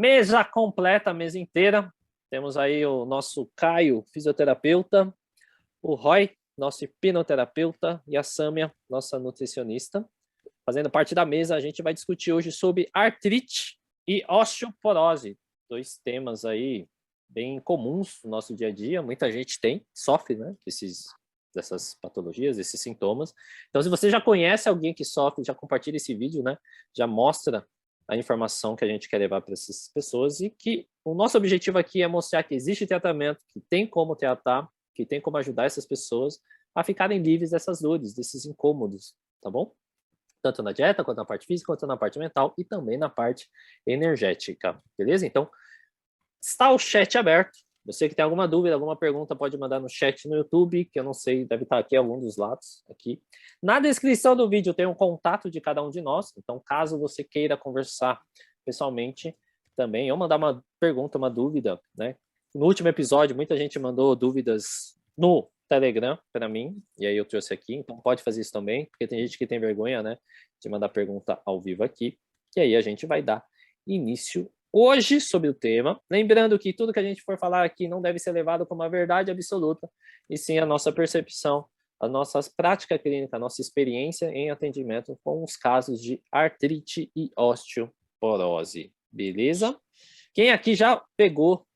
Mesa completa, a mesa inteira. Temos aí o nosso Caio, fisioterapeuta, o Roy, nosso hipnoterapeuta, e a Sâmia, nossa nutricionista. Fazendo parte da mesa, a gente vai discutir hoje sobre artrite e osteoporose. Dois temas aí bem comuns no nosso dia a dia. Muita gente sofre, né, dessas patologias, desses sintomas. Então, se você já conhece alguém que sofre, já compartilha esse vídeo, né? Já mostra a informação que a gente quer levar para essas pessoas e que o nosso objetivo aqui é mostrar que existe tratamento, que tem como tratar, que tem como ajudar essas pessoas a ficarem livres dessas dores, desses incômodos, tá bom? Tanto na dieta, quanto na parte física, quanto na parte mental e também na parte energética, beleza? Então, está o chat aberto. Você que tem alguma dúvida, alguma pergunta, pode mandar no chat no YouTube, que eu não sei, deve estar aqui algum dos lados, aqui. Na descrição do vídeo tem um contato de cada um de nós, então caso você queira conversar pessoalmente também, ou mandar uma pergunta, uma dúvida, né? No último episódio, muita gente mandou dúvidas no Telegram para mim, e aí eu trouxe aqui, então pode fazer isso também, porque tem gente que tem vergonha, né, de mandar pergunta ao vivo aqui, e aí a gente vai dar início hoje sobre o tema, lembrando que tudo que a gente for falar aqui não deve ser levado como uma verdade absoluta, e sim a nossa percepção, a nossa prática clínica, a nossa experiência em atendimento com os casos de artrite e osteoporose, beleza? Quem aqui já pegou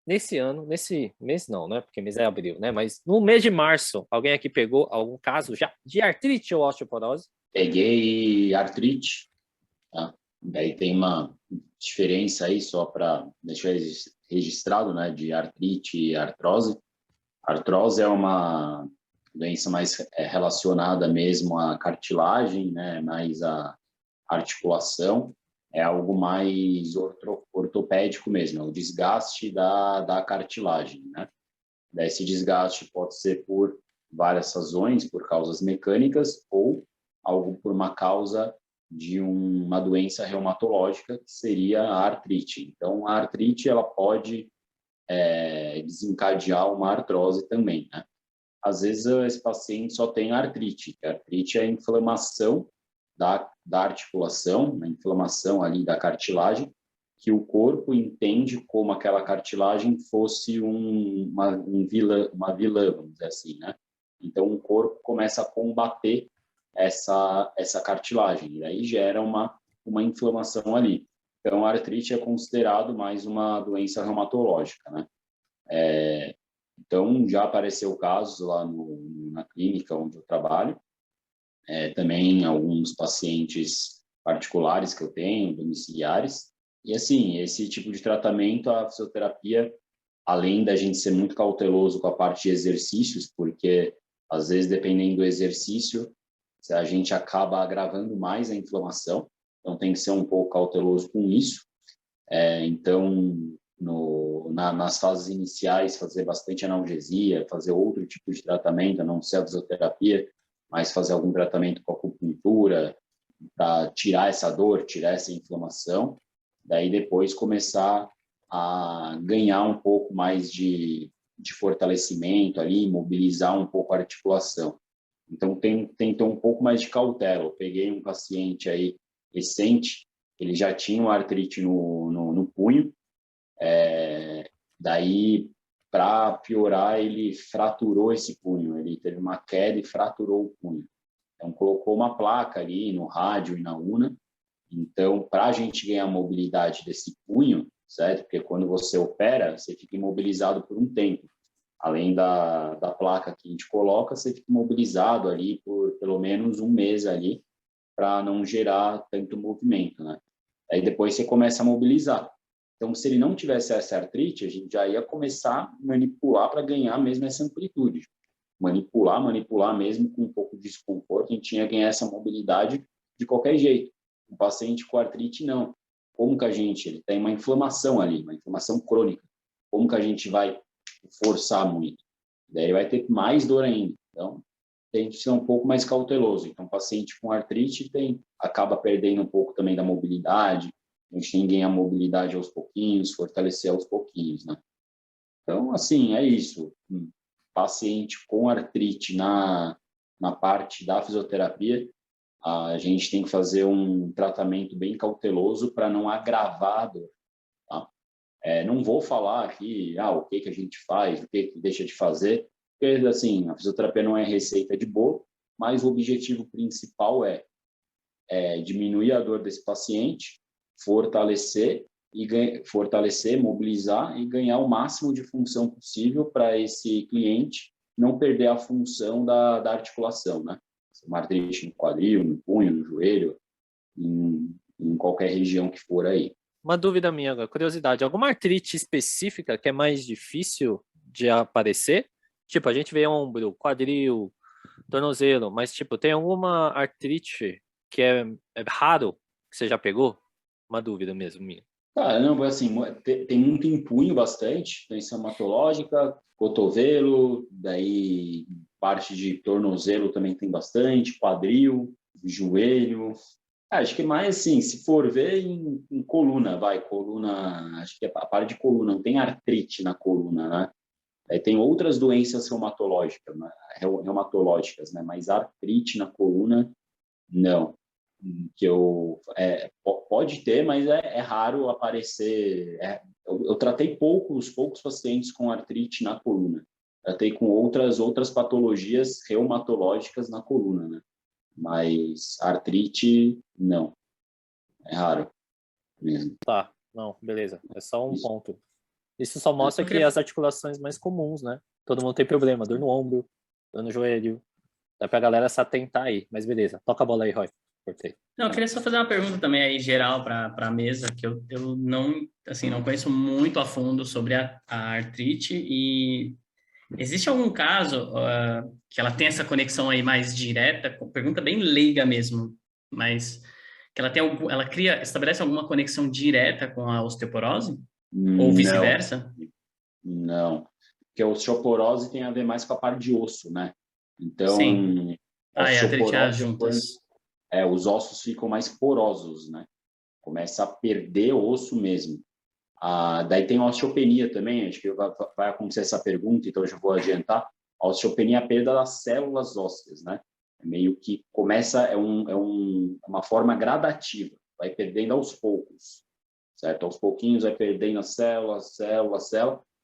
nesse ano, nesse mês não, né? Porque mês é abril, né? Mas no mês de março, alguém aqui pegou algum caso já de artrite ou osteoporose? Peguei artrite, tá? Daí tem uma diferença aí, só para deixar registrado, né, de artrite e artrose. Artrose é uma doença mais relacionada mesmo à cartilagem, né, mais à articulação. É algo mais ortopédico mesmo, é o desgaste da cartilagem, né? Daí esse desgaste pode ser por várias razões, por causas mecânicas ou algo por uma causa de uma doença reumatológica, que seria a artrite. Então, a artrite ela pode desencadear uma artrose também, né? Às vezes, esse paciente só tem artrite. A artrite é a inflamação da articulação, a inflamação ali da cartilagem, que o corpo entende como aquela cartilagem fosse uma vilã, vamos dizer assim, né? Então, o corpo começa a combater essa cartilagem, e aí gera uma inflamação ali. Então, a artrite é considerado mais uma doença reumatológica, né? Então, já apareceu casos lá na clínica onde eu trabalho, também alguns pacientes particulares que eu tenho, domiciliares, e assim, esse tipo de tratamento, a fisioterapia, além da gente ser muito cauteloso com a parte de exercícios, porque às vezes, dependendo do exercício, a gente acaba agravando mais a inflamação, então tem que ser um pouco cauteloso com isso. Então, nas fases iniciais, fazer bastante analgesia, fazer outro tipo de tratamento, não ser a fisioterapia, mas fazer algum tratamento com acupuntura, para tirar essa dor, tirar essa inflamação, daí depois começar a ganhar um pouco mais de fortalecimento ali, mobilizar um pouco a articulação. Então, tem que ter um pouco mais de cautela. Eu peguei um paciente aí recente, ele já tinha uma artrite no punho, daí, para piorar, ele fraturou esse punho, ele teve uma queda e fraturou o punho. Então, colocou uma placa ali no rádio e na una. Então, para a gente ganhar mobilidade desse punho, certo? Porque quando você opera, você fica imobilizado por um tempo. Além da placa que a gente coloca, você fica imobilizado ali por pelo menos um mês ali, para não gerar tanto movimento, né? Aí depois você começa a mobilizar. Então, se ele não tivesse essa artrite, a gente já ia começar a manipular para ganhar mesmo essa amplitude. Manipular mesmo com um pouco de desconforto, a gente ia ganhar essa mobilidade de qualquer jeito. O paciente com artrite, não. Como que ele tem uma inflamação ali, uma inflamação crônica. Como que a gente vai forçar muito? Daí ele vai ter mais dor ainda. Então, tem que ser um pouco mais cauteloso. Então, o paciente com artrite acaba perdendo um pouco também da mobilidade, a gente tem que ganhar mobilidade aos pouquinhos, fortalecer aos pouquinhos, né? Então, assim, é isso. Paciente com artrite na parte da fisioterapia, a gente tem que fazer um tratamento bem cauteloso para não agravar a dor. Não vou falar aqui o que a gente faz, o que deixa de fazer, porque assim, a fisioterapia não é receita de bolo, mas o objetivo principal é diminuir a dor desse paciente, fortalecer, mobilizar e ganhar o máximo de função possível para esse cliente não perder a função da articulação, né? Uma artrite no quadril, no punho, no joelho, em qualquer região que for aí. Uma dúvida minha agora, curiosidade, alguma artrite específica que é mais difícil de aparecer? Tipo, a gente vê ombro, quadril, tornozelo, mas tipo, tem alguma artrite que é raro que você já pegou? Uma dúvida mesmo minha. Caramba, assim, tem muito em punho bastante, doença hematológica, cotovelo, daí parte de tornozelo também tem bastante, quadril, joelho. Acho que mais assim, se for ver em coluna, coluna, acho que a parte de coluna, não tem artrite na coluna, né? Aí tem outras doenças reumatológicas, né? Mas artrite na coluna, não. Pode ter, mas é raro aparecer. Eu tratei poucos pacientes com artrite na coluna. Tratei com outras patologias reumatológicas na coluna, né? Mas artrite, não. É raro mesmo. Tá, não, beleza. É só um ponto. Isso só mostra que as articulações mais comuns, né? Todo mundo tem problema, dor no ombro, dor no joelho. Dá pra galera se atentar aí, mas beleza. Toca a bola aí, Roy. Cortei. Não, eu queria só fazer uma pergunta também aí geral para a mesa, que eu não, assim, não conheço muito a fundo sobre a artrite e existe algum caso que ela tem essa conexão aí mais direta, pergunta bem leiga mesmo, mas que ela tem estabelece alguma conexão direta com a osteoporose? Ou vice-versa? Não, porque a osteoporose tem a ver mais com a parte de osso, né? Então, sim. A osteoporose, juntas. Os ossos ficam mais porosos, né? Começa a perder osso mesmo. Daí tem a osteopenia também, acho que vai acontecer essa pergunta, então eu já vou adiantar. A osteopenia é a perda das células ósseas, né? Meio que começa, uma forma gradativa, vai perdendo aos poucos, certo? Aos pouquinhos vai perdendo as células,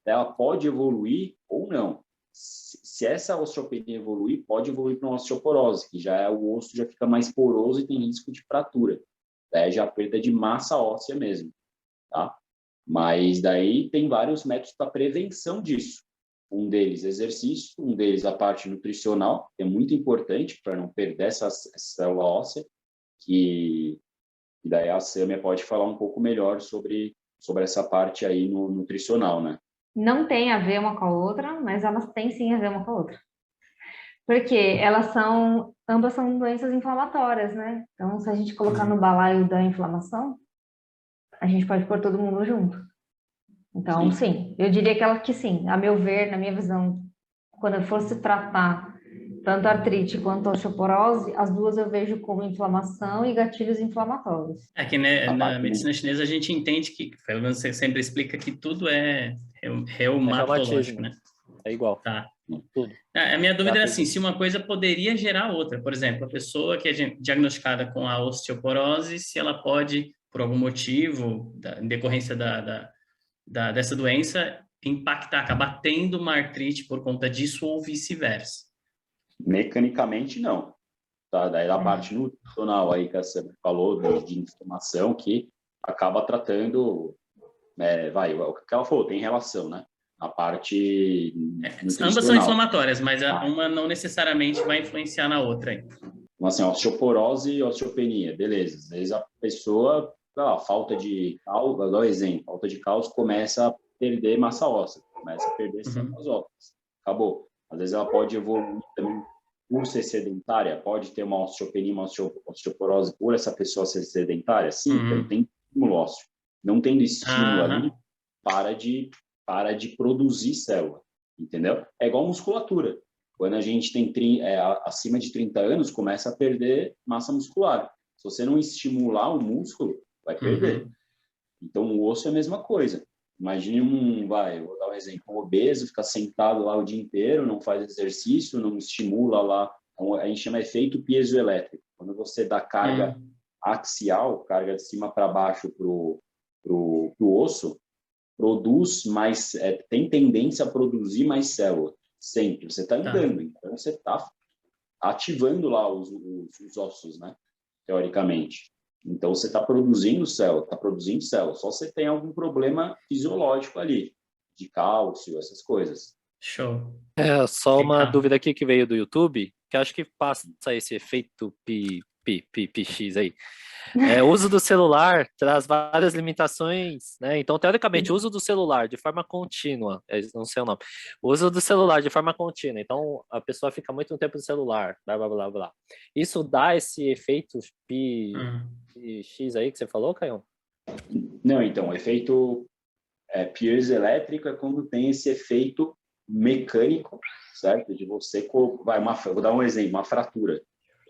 ela pode evoluir ou não. Se essa osteopenia evoluir, pode evoluir para uma osteoporose, que já o osso já fica mais poroso e tem risco de fratura. Daí já perda de massa óssea mesmo, tá? Mas daí tem vários métodos para prevenção disso. Um deles exercício, um deles a parte nutricional, que é muito importante para não perder essa célula óssea, que daí a Sâmia pode falar um pouco melhor sobre essa parte aí no nutricional, né? Não tem a ver uma com a outra, mas elas têm sim a ver uma com a outra. Porque ambas são doenças inflamatórias, né? Então, se a gente colocar no balaio da inflamação, a gente pode pôr todo mundo junto. Então, sim, eu diria que sim, a meu ver, na minha visão, quando eu fosse tratar tanto a artrite quanto a osteoporose, as duas eu vejo como inflamação e gatilhos inflamatórios. É que né, na medicina chinesa a gente entende que, pelo menos você sempre explica que tudo é reumatológico, né? É igual. Tá. Tudo. A minha dúvida é assim, se uma coisa poderia gerar outra. Por exemplo, a pessoa que é diagnosticada com a osteoporose, se ela pode, por algum motivo, em decorrência dessa doença, acabar tendo uma artrite por conta disso ou vice-versa. Mecanicamente, não. Tá? Daí a parte nutricional aí que você falou de inflamação que acaba tratando, o que ela falou, tem relação, né? A parte ambas são inflamatórias, mas uma não necessariamente vai influenciar na outra. Então, assim, osteoporose e osteopenia, beleza. Às vezes a pessoa, falta de cálcio, vou dar um exemplo, falta de cálcio começa a perder massa óssea, começa a perder células ósseas. Acabou. Às vezes ela pode evoluir também por ser sedentária, pode ter uma osteopenia, uma osteoporose por essa pessoa ser sedentária? Sim, então tem estímulo ósseo. Não tendo estímulo ali, para de produzir célula, entendeu? É igual musculatura. Quando a gente tem acima de 30 anos, começa a perder massa muscular. Se você não estimular o músculo, vai perder. Então, o osso é a mesma coisa. Imagine vou dar um exemplo, um obeso, fica sentado lá o dia inteiro, não faz exercício, não estimula lá. A gente chama efeito piezoelétrico. Quando você dá carga axial, carga de cima para baixo pro osso, produz mais, tem tendência a produzir mais célula, sempre. Você está andando, então você está ativando lá os ossos, né? Teoricamente. Então, você está produzindo célula, só você tem algum problema fisiológico ali, de cálcio, essas coisas. Show. Só uma Legal. dúvida aqui que veio do YouTube, que acho que passa esse efeito PX aí. O uso do celular traz várias limitações, né? Então, teoricamente, o uso do celular de forma contínua, não sei o nome, o uso do celular de forma contínua, então a pessoa fica muito tempo no celular, blá, blá, blá, blá. Isso dá esse efeito PX aí que você falou, Caio? Não, então, o efeito piezoelétrico é quando tem esse efeito mecânico, certo? De você, vou dar um exemplo, uma fratura.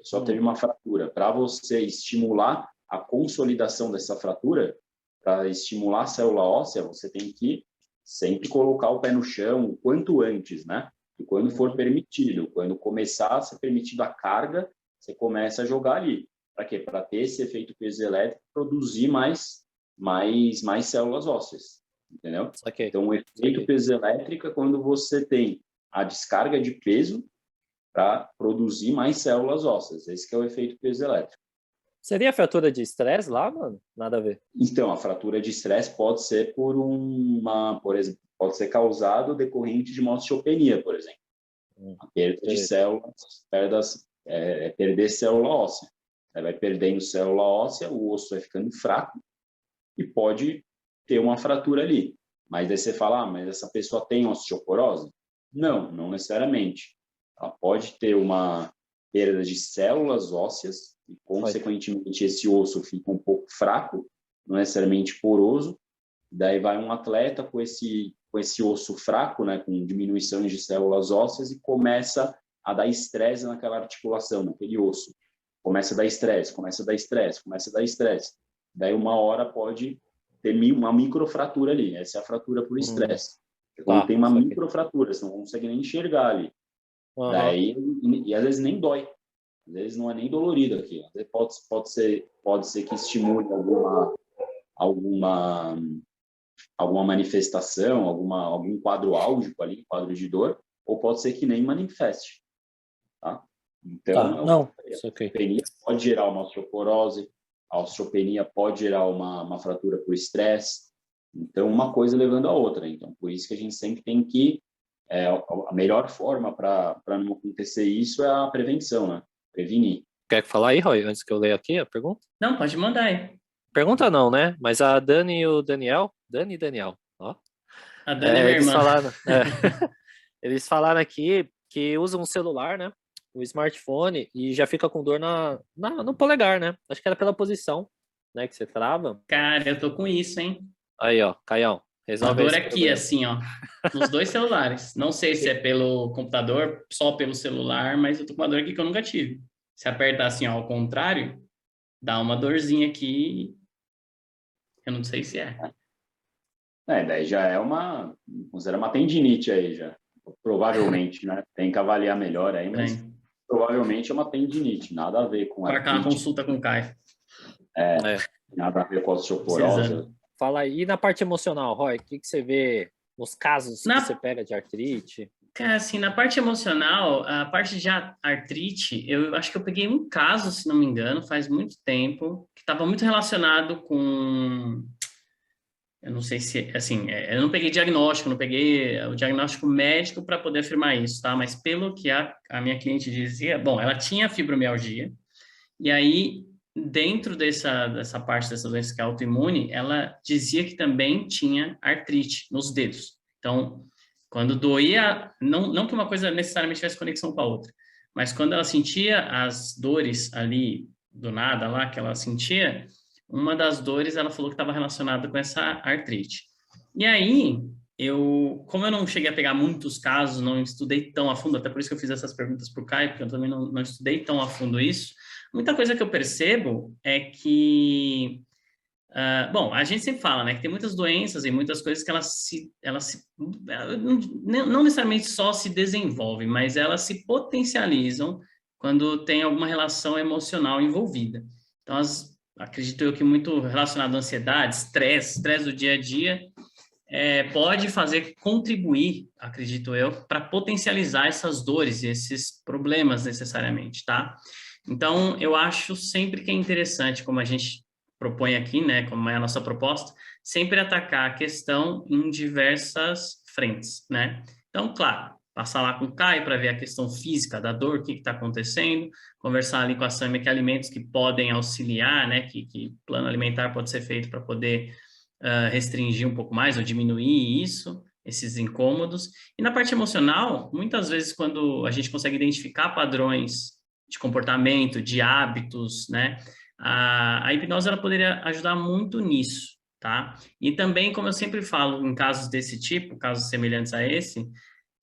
Só teve uma fratura. Para você estimular a consolidação dessa fratura, para estimular a célula óssea, você tem que sempre colocar o pé no chão o quanto antes, né? E quando for permitido, quando começar a ser permitido a carga, você começa a jogar ali. Para quê? Para ter esse efeito piezoelétrico, produzir mais células ósseas, entendeu? Okay. Então, o efeito piezoelétrico é quando você tem a descarga de peso para produzir mais células ósseas. Esse que é o efeito piezoelétrico. Seria a fratura de estresse lá, mano? Nada a ver. Então, a fratura de estresse pode ser por exemplo, pode ser causado decorrente de uma osteopenia, por exemplo. A perda de células, perder célula óssea. Aí vai perdendo célula óssea, o osso vai ficando fraco e pode ter uma fratura ali. Mas aí você fala, mas essa pessoa tem osteoporose? Não necessariamente. Ela pode ter uma perda de células ósseas e, consequentemente, esse osso fica um pouco fraco, não necessariamente poroso. Daí vai um atleta com esse osso fraco, né, com diminuição de células ósseas e começa a dar estresse naquela articulação, naquele osso. Começa a dar estresse. Daí uma hora pode ter uma microfratura ali. Essa é a fratura por estresse. Quando tem uma microfratura, você não consegue nem enxergar ali. Daí, e às vezes nem dói, às vezes não é nem dolorido aqui. Às vezes pode ser que estimule alguma manifestação, algum quadro álgico ali, quadro de dor, ou pode ser que nem manifeste, tá? Então, a osteopenia pode gerar uma osteoporose, a osteopenia pode gerar uma fratura por estresse. Então, uma coisa levando a outra. Então, por isso que a gente sempre tem que a melhor forma para não acontecer isso é a prevenção, né? Prevenir. Quer falar aí, Roy, antes que eu leia aqui a pergunta? Não, pode mandar aí. Pergunta não, né? Mas a Dani e o Daniel, ó. A Dani é minha irmã. Eles falaram aqui que usam um celular, né? O smartphone e já fica com dor no polegar, né? Acho que era pela posição, né? Que você trava. Cara, eu tô com isso, hein? Aí, ó, Caião. A dor aqui, assim, ó, nos dois celulares. Não sei se é pelo computador, só pelo celular, mas eu tô com uma dor aqui que eu nunca tive. Se apertar assim, ó, ao contrário, dá uma dorzinha aqui. Eu não sei se é. Daí já é considera uma tendinite aí já. Provavelmente, né? Tem que avaliar melhor aí, mas provavelmente é uma tendinite. Nada a ver com marcar uma consulta com o Caio. Nada a ver com a osteoporose. Fala aí, e na parte emocional, Roy, o que você vê nos casos que você pega de artrite? Cara, assim, na parte emocional, a parte de artrite, eu acho que eu peguei um caso, se não me engano, faz muito tempo, que estava muito relacionado com... Eu não sei se, assim, eu não peguei diagnóstico, não peguei o diagnóstico médico para poder afirmar isso, tá? Mas pelo que a minha cliente dizia, bom, ela tinha fibromialgia, e aí... Dentro dessa parte dessa doença que é autoimune, ela dizia que também tinha artrite nos dedos. Então, quando doía, não que uma coisa necessariamente tivesse conexão com a outra, mas quando ela sentia as dores ali, do nada lá, que ela sentia, uma das dores ela falou que estava relacionada com essa artrite. E aí, como eu não cheguei a pegar muitos casos, não estudei tão a fundo, até por isso que eu fiz essas perguntas para o Caio, porque eu também não estudei tão a fundo isso. Muita coisa que eu percebo é que, bom, a gente sempre fala, né, que tem muitas doenças e muitas coisas que elas não necessariamente só se desenvolvem, mas elas se potencializam quando tem alguma relação emocional envolvida. Então, acredito eu que muito relacionado à ansiedade, estresse do dia a dia, pode contribuir, acredito eu, para potencializar essas dores e esses problemas necessariamente, tá? Então, eu acho sempre que é interessante, como a gente propõe aqui, né, como é a nossa proposta, sempre atacar a questão em diversas frentes, né? Então, claro, passar lá com o Caio para ver a questão física da dor, o que está acontecendo, conversar ali com a Sâmia que alimentos que podem auxiliar, né, que plano alimentar pode ser feito para poder restringir um pouco mais ou diminuir esses incômodos. E na parte emocional, muitas vezes quando a gente consegue identificar padrões de comportamento, de hábitos, né, a hipnose ela poderia ajudar muito nisso, tá? E também, como eu sempre falo, em casos desse tipo, casos semelhantes a esse,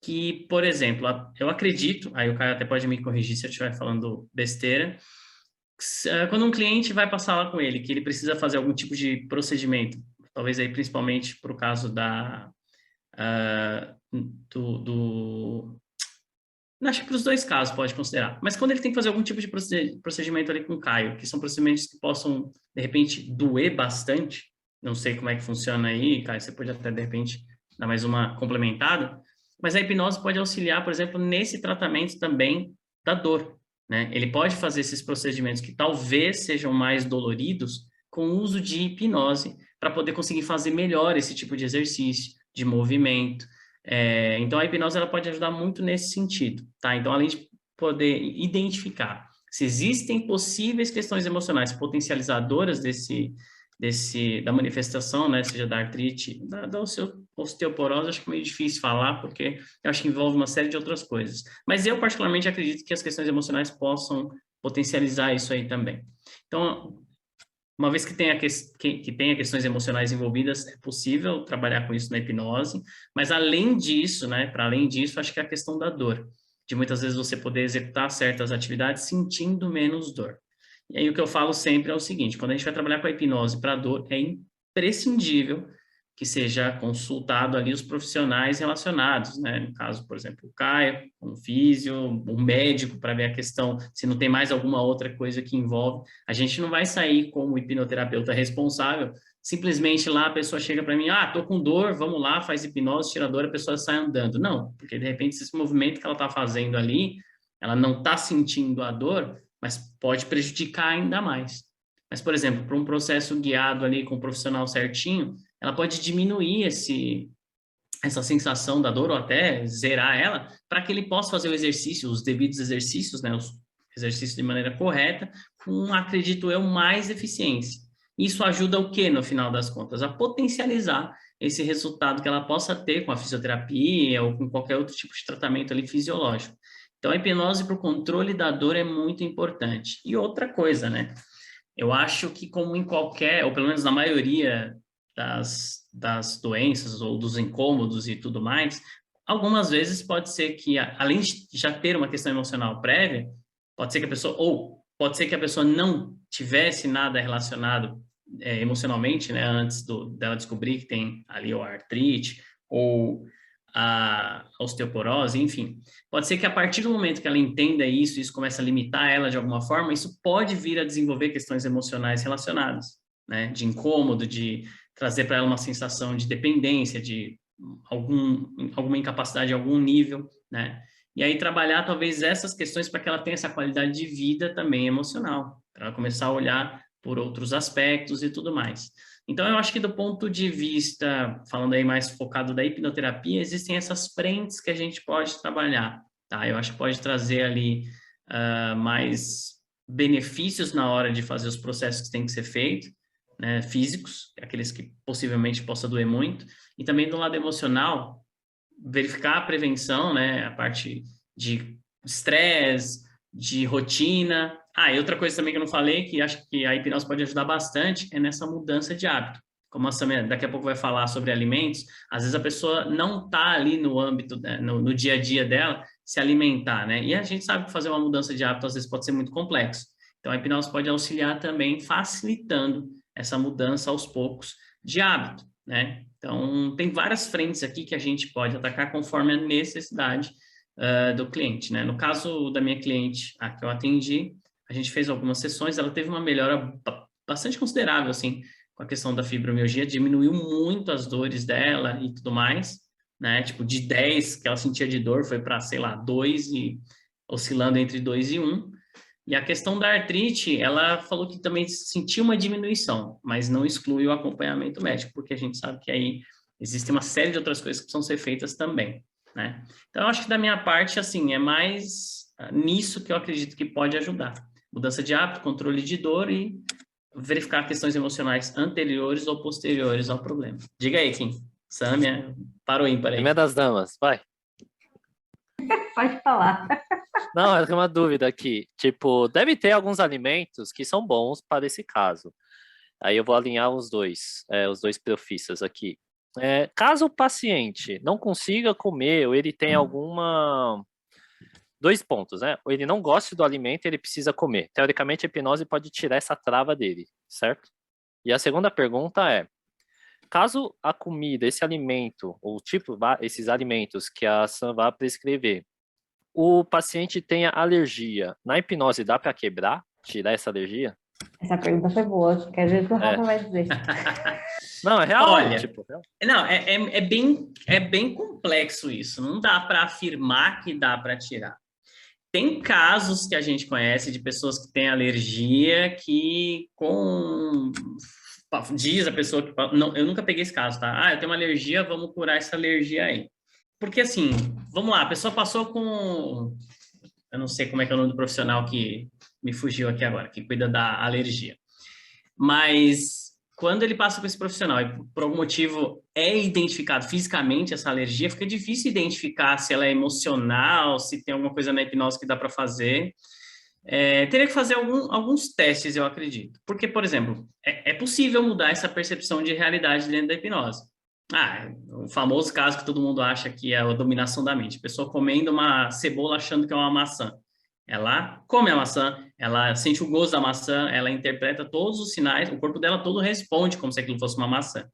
que, por exemplo, eu acredito, aí o Caio até pode me corrigir se eu estiver falando besteira, quando um cliente vai passar lá com ele, que ele precisa fazer algum tipo de procedimento, talvez aí principalmente para o caso acho que para os dois casos pode considerar, mas quando ele tem que fazer algum tipo de procedimento ali com o Caio, que são procedimentos que possam, de repente, doer bastante, não sei como é que funciona aí, Caio, você pode até, de repente, dar mais uma complementada, mas a hipnose pode auxiliar, por exemplo, nesse tratamento também da dor, né? Ele pode fazer esses procedimentos que talvez sejam mais doloridos com o uso de hipnose para poder conseguir fazer melhor esse tipo de exercício, de movimento. Então, a hipnose ela pode ajudar muito nesse sentido, tá? Então, além de poder identificar se existem possíveis questões emocionais potencializadoras da manifestação, né, seja da artrite, da osteoporose, acho que é meio difícil falar, porque eu acho que envolve uma série de outras coisas. Mas eu, particularmente, acredito que as questões emocionais possam potencializar isso aí também. Então, uma vez que tenha questões emocionais envolvidas, é possível trabalhar com isso na hipnose, mas além disso, né, para além disso, acho que é a questão da dor, de muitas vezes você poder executar certas atividades sentindo menos dor. E aí o que eu falo sempre é o seguinte, quando a gente vai trabalhar com a hipnose para dor, é imprescindível que seja consultado ali os profissionais relacionados, né? No caso, por exemplo, o Caio, um físio, um médico, para ver a questão, se não tem mais alguma outra coisa que envolve. A gente não vai sair como hipnoterapeuta responsável, simplesmente lá a pessoa chega para mim, tô com dor, vamos lá, faz hipnose, tira a dor, a pessoa sai andando. Não, porque de repente esse movimento que ela está fazendo ali, ela não está sentindo a dor, mas pode prejudicar ainda mais. Mas, por exemplo, para um processo guiado ali com o profissional certinho, ela pode diminuir essa sensação da dor ou até zerar ela, para que ele possa fazer o exercício, os devidos exercícios, né, os exercícios de maneira correta, com, acredito eu, mais eficiência. Isso ajuda o quê, no final das contas? A potencializar esse resultado que ela possa ter com a fisioterapia ou com qualquer outro tipo de tratamento ali fisiológico. Então, a hipnose para o controle da dor é muito importante. E outra coisa, né? Eu acho que como em qualquer, ou pelo menos na maioria das doenças ou dos incômodos e tudo mais, algumas vezes pode ser que, além de já ter uma questão emocional prévia, pode ser que a pessoa não tivesse nada relacionado emocionalmente, né, antes dela descobrir que tem ali a artrite ou a osteoporose, enfim. Pode ser que a partir do momento que ela entenda isso começa a limitar ela de alguma forma, isso pode vir a desenvolver questões emocionais relacionadas, né, de incômodo, de trazer para ela uma sensação de dependência, de alguma incapacidade em algum nível, né? E aí trabalhar talvez essas questões para que ela tenha essa qualidade de vida também emocional, para ela começar a olhar por outros aspectos e tudo mais. Então, eu acho que do ponto de vista, falando aí mais focado da hipnoterapia, existem essas frentes que a gente pode trabalhar, tá? Eu acho que pode trazer ali mais benefícios na hora de fazer os processos que têm que ser feitos, né, físicos, aqueles que possivelmente possa doer muito, e também do lado emocional, verificar a prevenção, né, a parte de estresse, de rotina. E outra coisa também que eu não falei, que acho que a hipnose pode ajudar bastante, é nessa mudança de hábito. Como a Samia daqui a pouco vai falar sobre alimentos, às vezes a pessoa não está ali no âmbito, no dia a dia dela, se alimentar, né? E a gente sabe que fazer uma mudança de hábito às vezes pode ser muito complexo. Então a hipnose pode auxiliar também, facilitando essa mudança aos poucos de hábito, né? Então, tem várias frentes aqui que a gente pode atacar conforme a necessidade do cliente, né? No caso da minha cliente, que eu atendi, a gente fez algumas sessões, ela teve uma melhora bastante considerável, assim, com a questão da fibromialgia, diminuiu muito as dores dela e tudo mais, né? Tipo, de 10 que ela sentia de dor, foi para, sei lá, 2 e oscilando entre 2 e 1. E a questão da artrite, ela falou que também sentiu uma diminuição, mas não exclui o acompanhamento médico, porque a gente sabe que aí existe uma série de outras coisas que precisam ser feitas também, né? Então, eu acho que da minha parte, assim, é mais nisso que eu acredito que pode ajudar. Mudança de hábito, controle de dor e verificar questões emocionais anteriores ou posteriores ao problema. Diga aí, Kim. Sâmia, parou ímpar aí. Primeira das damas, vai. Pode falar. Não, eu tenho uma dúvida aqui. Tipo, deve ter alguns alimentos que são bons para esse caso. Aí eu vou alinhar os dois profissas aqui. Caso o paciente não consiga comer, ou ele tem alguma... 2 pontos, né? Ou ele não goste do alimento, ele precisa comer. Teoricamente, a hipnose pode tirar essa trava dele, certo? E a segunda pergunta é, caso a comida, esse alimento, ou tipo, esses alimentos que a Sam vai prescrever, o paciente tenha alergia, na hipnose dá para quebrar, tirar essa alergia? Essa pergunta foi boa. Quer ver o que o Rafa vai dizer? Não, é real. Olha, tipo, real. Não, é bem complexo isso. Não dá para afirmar que dá para tirar. Tem casos que a gente conhece de pessoas que têm alergia que diz a pessoa que... Não, eu nunca peguei esse caso, tá? Ah, eu tenho uma alergia, vamos curar essa alergia aí. Porque assim, vamos lá, a pessoa passou com... Eu não sei como é que é o nome do profissional que me fugiu aqui agora, que cuida da alergia. Mas quando ele passa com esse profissional e por algum motivo é identificado fisicamente essa alergia, fica difícil identificar se ela é emocional, se tem alguma coisa na hipnose que dá para fazer. Teria que fazer alguns testes, eu acredito. Porque, por exemplo, é possível mudar essa percepção de realidade dentro da hipnose. O famoso caso que todo mundo acha que é a dominação da mente. A pessoa comendo uma cebola achando que é uma maçã. Ela come a maçã, ela sente o gosto da maçã, ela interpreta todos os sinais, o corpo dela todo responde como se aquilo fosse uma maçã.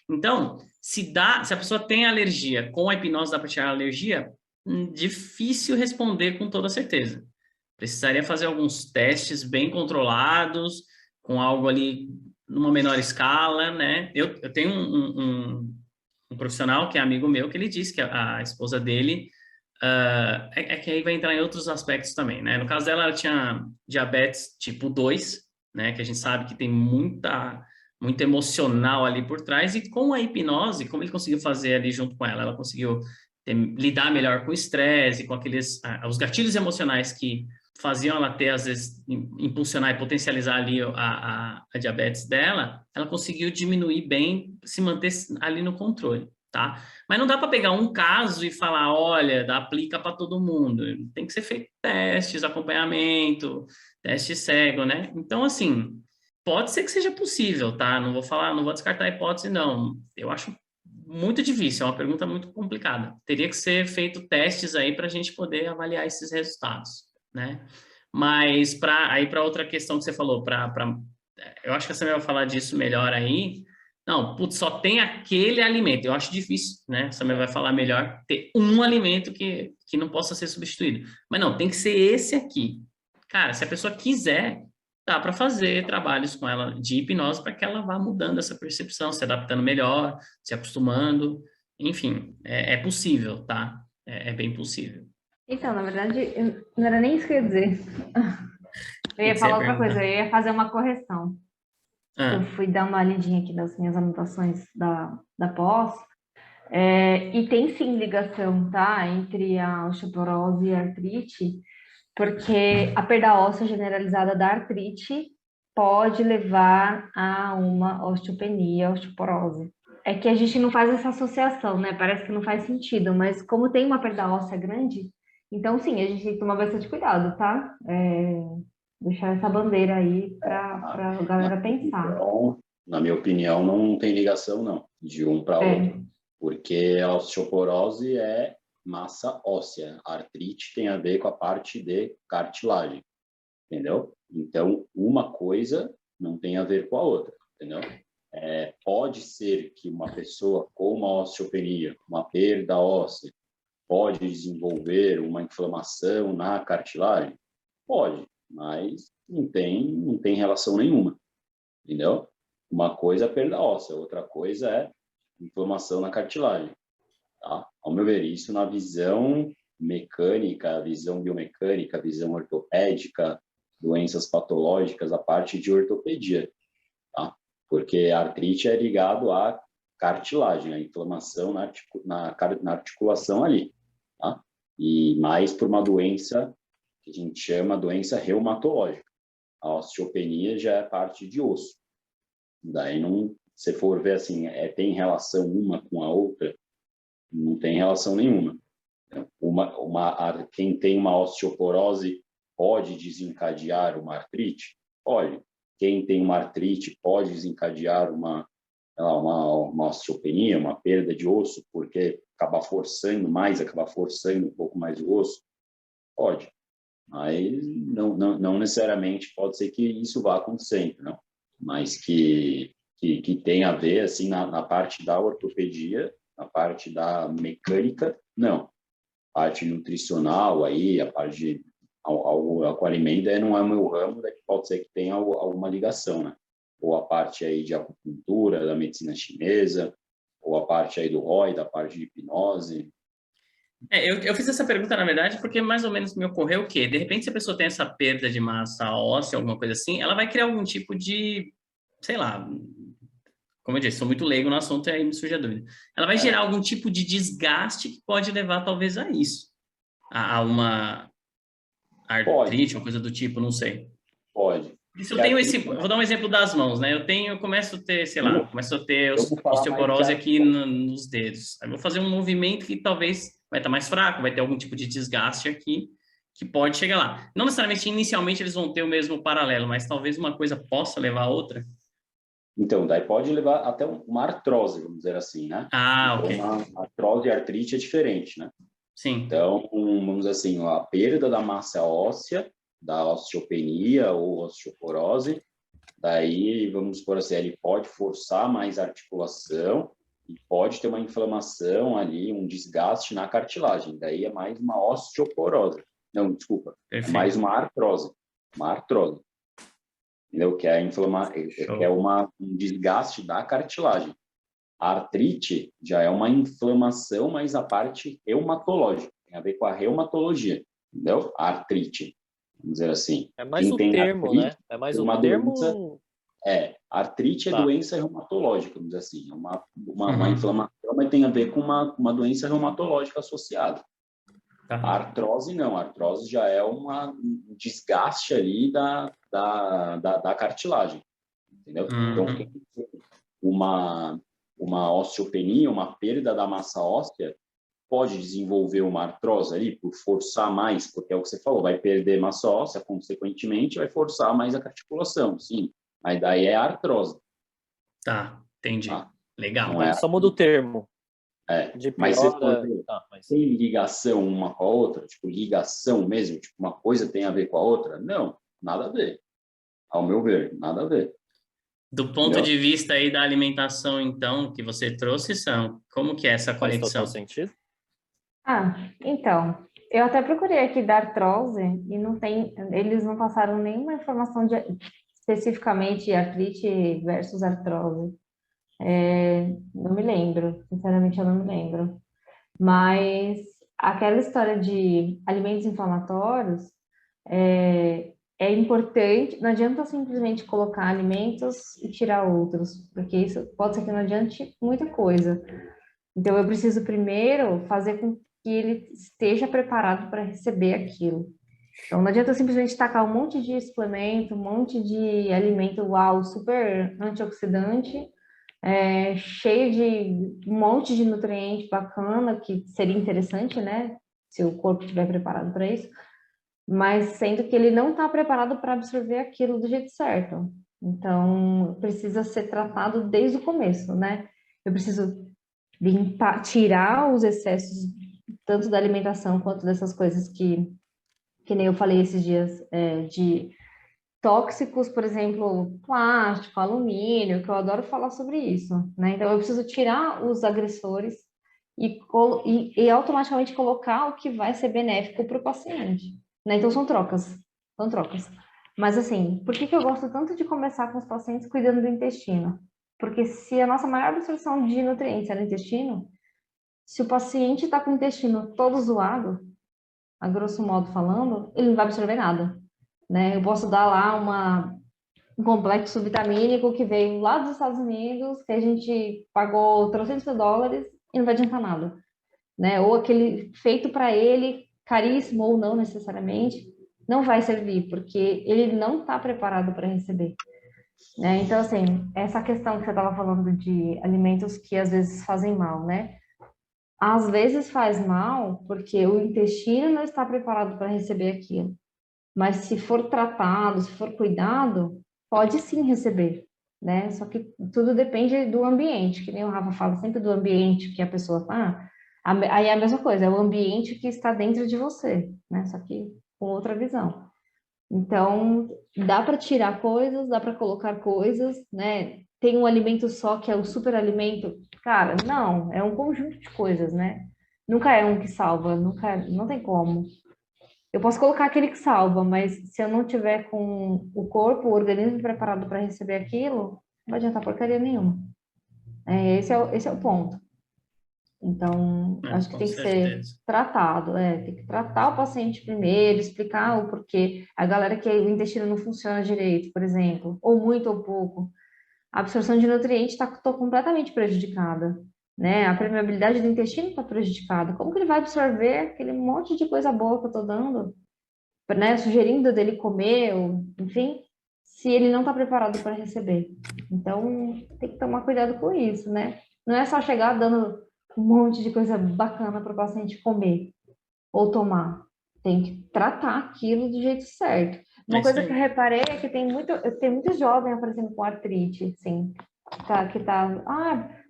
Então, se a pessoa tem alergia, com a hipnose dá para tirar a alergia, difícil responder com toda certeza. Precisaria fazer alguns testes bem controlados, com algo ali numa menor escala, né? Eu tenho um profissional que é amigo meu, que ele disse que a esposa dele... que aí vai entrar em outros aspectos também, né? No caso dela, ela tinha diabetes tipo 2, né? Que a gente sabe que tem muito emocional ali por trás, e com a hipnose, como ele conseguiu fazer ali junto com ela, ela conseguiu lidar melhor com o estresse, com aqueles os gatilhos emocionais que faziam ela ter, às vezes, impulsionar e potencializar ali a diabetes dela, ela conseguiu diminuir bem, se manter ali no controle, tá? Mas não dá para pegar um caso e falar, olha, aplica para todo mundo. Tem que ser feito testes, acompanhamento, teste cego, né? Então, assim, pode ser que seja possível, tá? Não vou descartar a hipótese, não. Eu acho muito difícil, é uma pergunta muito complicada. Teria que ser feito testes aí para a gente poder avaliar esses resultados, né? Mas para outra questão que você falou, eu acho que você vai falar disso melhor aí. Não, putz, só tem aquele alimento. Eu acho difícil, né? Você vai falar melhor ter um alimento que não possa ser substituído. Mas não, tem que ser esse aqui. Cara, se a pessoa quiser, dá para fazer trabalhos com ela de hipnose para que ela vá mudando essa percepção, se adaptando melhor, se acostumando. Enfim, é possível, tá? É bem possível. Então, na verdade, não era nem isso que eu ia dizer. Eu ia falar outra coisa, eu ia fazer uma correção. Eu fui dar uma lidinha aqui nas minhas anotações da pós, e tem sim ligação, tá? Entre a osteoporose e a artrite, porque a perda óssea generalizada da artrite pode levar a uma osteopenia, osteoporose. É que a gente não faz essa associação, né? Parece que não faz sentido, mas como tem uma perda óssea grande, então sim, a gente tem que tomar bastante cuidado, tá? Deixar essa bandeira aí para a galera pensar. Então, na minha opinião, não tem ligação, não, de um para outro. Porque a osteoporose é massa óssea. A artrite tem a ver com a parte de cartilagem, entendeu? Então, uma coisa não tem a ver com a outra, entendeu? Pode ser que uma pessoa com uma osteopenia, uma perda óssea, pode desenvolver uma inflamação na cartilagem? Pode, mas não tem relação nenhuma, entendeu? Uma coisa é perda óssea, outra coisa é inflamação na cartilagem. Tá? Ao meu ver, isso na visão mecânica, visão biomecânica, visão ortopédica, doenças patológicas, a parte de ortopedia. Tá? Porque a artrite é ligado à cartilagem, a inflamação na articulação ali. Tá? E mais por uma doença que a gente chama doença reumatológica. A osteopenia já é parte de osso. Daí, não, se for ver assim, tem relação uma com a outra? Não tem relação nenhuma. Quem tem uma osteoporose pode desencadear uma artrite? Pode. Quem tem uma artrite pode desencadear uma osteopenia, uma perda de osso, porque acaba forçando um pouco mais o osso? Pode. Mas não necessariamente pode ser que isso vá acontecer, não. Mas que tem a ver assim na parte da ortopedia, na parte da mecânica, não. A parte nutricional aí, a parte de com alimento não é o meu ramo, daí pode ser que tenha alguma ligação, né? Ou a parte aí de acupuntura, da medicina chinesa, ou a parte aí do ROI, da parte de hipnose. Eu fiz essa pergunta, na verdade, porque mais ou menos me ocorreu o quê? De repente, se a pessoa tem essa perda de massa óssea, alguma coisa assim, ela vai criar algum tipo de, sei lá, como eu disse, sou muito leigo no assunto e aí me surge a dúvida. Ela vai gerar algum tipo de desgaste que pode levar, talvez, a isso. A uma artrite, uma coisa do tipo, não sei. Pode. Se eu tenho vou dar um exemplo das mãos, né? Eu começo a ter, sei lá, osteoporose aqui nos dedos. Aí vou fazer um movimento que talvez vai estar mais fraco, vai ter algum tipo de desgaste aqui que pode chegar lá. Não necessariamente, inicialmente, eles vão ter o mesmo paralelo, mas talvez uma coisa possa levar a outra. Então, daí pode levar até uma artrose, vamos dizer assim, né? Ah, ok. Uma artrose e artrite é diferente, né? Sim. Então, vamos dizer assim, a perda da massa óssea, da osteopenia ou osteoporose, daí, vamos supor assim, ele pode forçar mais a articulação e pode ter uma inflamação ali, um desgaste na cartilagem. Daí é mais uma osteoporose. Não, desculpa. Perfeito. É mais uma artrose. Uma artrose. Entendeu? Que é, um desgaste da cartilagem. A artrite já é uma inflamação, mas a parte reumatológica. Tem a ver com a reumatologia. Entendeu? A artrite. Vamos dizer assim. É mais o termo, artrite, né? É mais o termo... Doença, artrite é doença reumatológica, vamos dizer assim. É uma inflamação, mas tem a ver com uma doença reumatológica associada. A artrose não. A artrose já é um desgaste ali da cartilagem. Entendeu? Então, uma osteopenia, uma perda da massa óssea, pode desenvolver uma artrose ali por forçar mais, porque é o que você falou, vai perder massa óssea, consequentemente vai forçar mais a articulação, sim. Mas daí é a artrose. Tá, entendi. Tá? Legal. Não só muda o termo. De mas piora... tem ligação uma com a outra? Tipo, ligação mesmo? Tipo, uma coisa tem a ver com a outra? Não, nada a ver. Ao meu ver, nada a ver. Do ponto de vista aí da alimentação, então, que você trouxe, como que é essa conexão? Faz total sentido. Então, eu até procurei aqui da artrose e eles não passaram nenhuma informação especificamente de artrite versus artrose. Não me lembro, sinceramente eu não me lembro. Mas aquela história de alimentos inflamatórios é importante, não adianta simplesmente colocar alimentos e tirar outros, porque isso pode ser que não adiante muita coisa. Então, eu preciso primeiro fazer com que ele esteja preparado para receber aquilo. Então, não adianta simplesmente tacar um monte de suplemento, um monte de alimento, super antioxidante, cheio de um monte de nutriente bacana, que seria interessante, né? Se o corpo estiver preparado para isso, mas sendo que ele não está preparado para absorver aquilo do jeito certo. Então, precisa ser tratado desde o começo, né? Eu preciso tirar os excessos, tanto da alimentação quanto dessas coisas que nem eu falei esses dias, de tóxicos, por exemplo, plástico, alumínio, que eu adoro falar sobre isso, né? Então, eu preciso tirar os agressores e automaticamente colocar o que vai ser benéfico para o paciente, né? Então, são trocas. Mas assim, por que que eu gosto tanto de começar com os pacientes cuidando do intestino? Porque se a nossa maior absorção de nutrientes é no intestino, se o paciente está com o intestino todo zoado, a grosso modo falando, ele não vai absorver nada, né? Eu posso dar lá um complexo vitamínico que veio lá dos Estados Unidos, que a gente pagou $300 e não vai adiantar nada, né? Ou aquele feito para ele, caríssimo ou não necessariamente, não vai servir, porque ele não está preparado para receber, né? Então, assim, essa questão que você estava falando de alimentos que às vezes fazem mal, né? Às vezes faz mal porque o intestino não está preparado para receber aquilo. Mas se for tratado, se for cuidado, pode sim receber, né? Só que tudo depende do ambiente, que nem o Rafa fala sempre do ambiente que a pessoa está. Aí é a mesma coisa, é o ambiente que está dentro de você, né? Só que com outra visão. Então, dá para tirar coisas, dá para colocar coisas, né? Tem um alimento só que é o superalimento? Cara, não, é um conjunto de coisas, né? Nunca é um que salva, nunca, não tem como. Eu posso colocar aquele que salva, mas se eu não tiver com o corpo, o organismo preparado para receber aquilo, não vai adiantar porcaria nenhuma. Esse é o ponto. Então, acho que Com tem que ser certeza. tratado, tem que tratar o paciente primeiro, explicar o porquê. A galera que o intestino não funciona direito, por exemplo, ou muito ou pouco, a absorção de nutrientes está completamente prejudicada, né? A permeabilidade do intestino está prejudicada. Como que ele vai absorver aquele monte de coisa boa que eu estou dando, né? Sugerindo dele comer, ou, enfim, se ele não está preparado para receber. Então, tem que tomar cuidado com isso, né? Não é só chegar dando um monte de coisa bacana para o paciente comer ou tomar. Tem que tratar aquilo do jeito certo. É Uma isso coisa que eu aí. reparei é que tem muito jovem aparecendo com artrite, assim,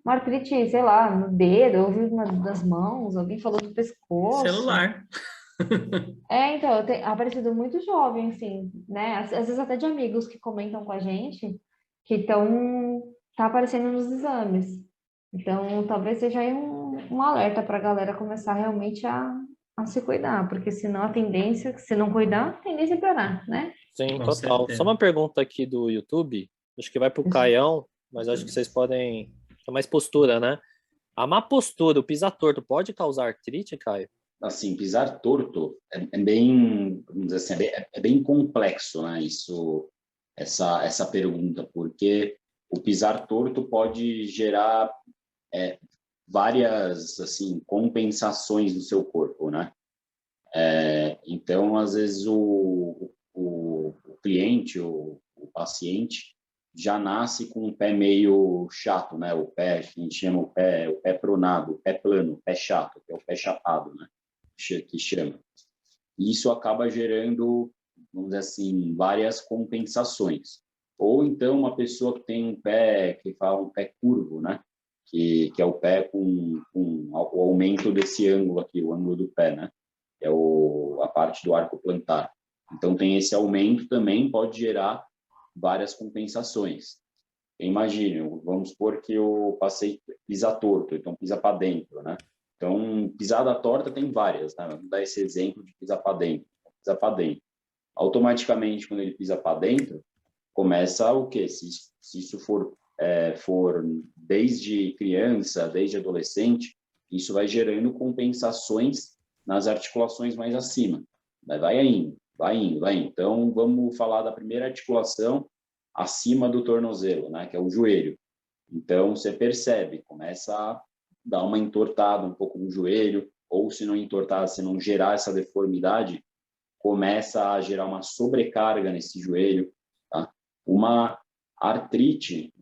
uma artrite, sei lá, no dedo, eu vi uma das mãos, alguém falou do pescoço. Celular. Então, tem aparecido muito jovem, assim, né? Às vezes até de amigos que comentam com a gente que tá aparecendo nos exames. Então, talvez seja aí um alerta para a galera começar realmente a se cuidar, porque senão a tendência, se não cuidar, a tendência é piorar, né? Sim, Com total. Só certeza. uma pergunta aqui do YouTube, acho que vai para o Caião, mas acho que vocês podem ter mais postura, né? A má postura, o pisar torto, pode causar artrite, Caio? Assim, pisar torto é bem, vamos dizer assim, é bem complexo, né? Essa pergunta, porque o pisar torto pode gerar várias, assim, compensações no seu corpo, né? Então, às vezes, o cliente, o paciente, já nasce com o pé meio chato, né? O pé, a gente chama o pé pronado, o pé plano, o pé chato, que é o pé chapado, né? Que chama. E isso acaba gerando, vamos dizer assim, várias compensações. Ou então uma pessoa que tem um pé, que fala um pé curvo, né? Que é o pé com o aumento desse ângulo aqui, o ângulo do pé, né? É a parte do arco plantar. Então, tem esse aumento também, pode gerar várias compensações. Imagine, vamos supor que eu passei pisa torto, então pisa para dentro, né? Então, pisada torta tem várias, né? Vamos dar esse exemplo de pisar para dentro. Pisa para dentro. Automaticamente, quando ele pisa para dentro, começa o quê? Se isso for desde criança, desde adolescente, isso vai gerando compensações nas articulações mais acima. Vai indo, vai indo, vai indo. Então, vamos falar da primeira articulação acima do tornozelo, né? Que é o joelho. Então, você percebe, começa a dar uma entortada um pouco no joelho, ou se não entortar, se não gerar essa deformidade, começa a gerar uma sobrecarga nesse joelho, tá? Uma artrite,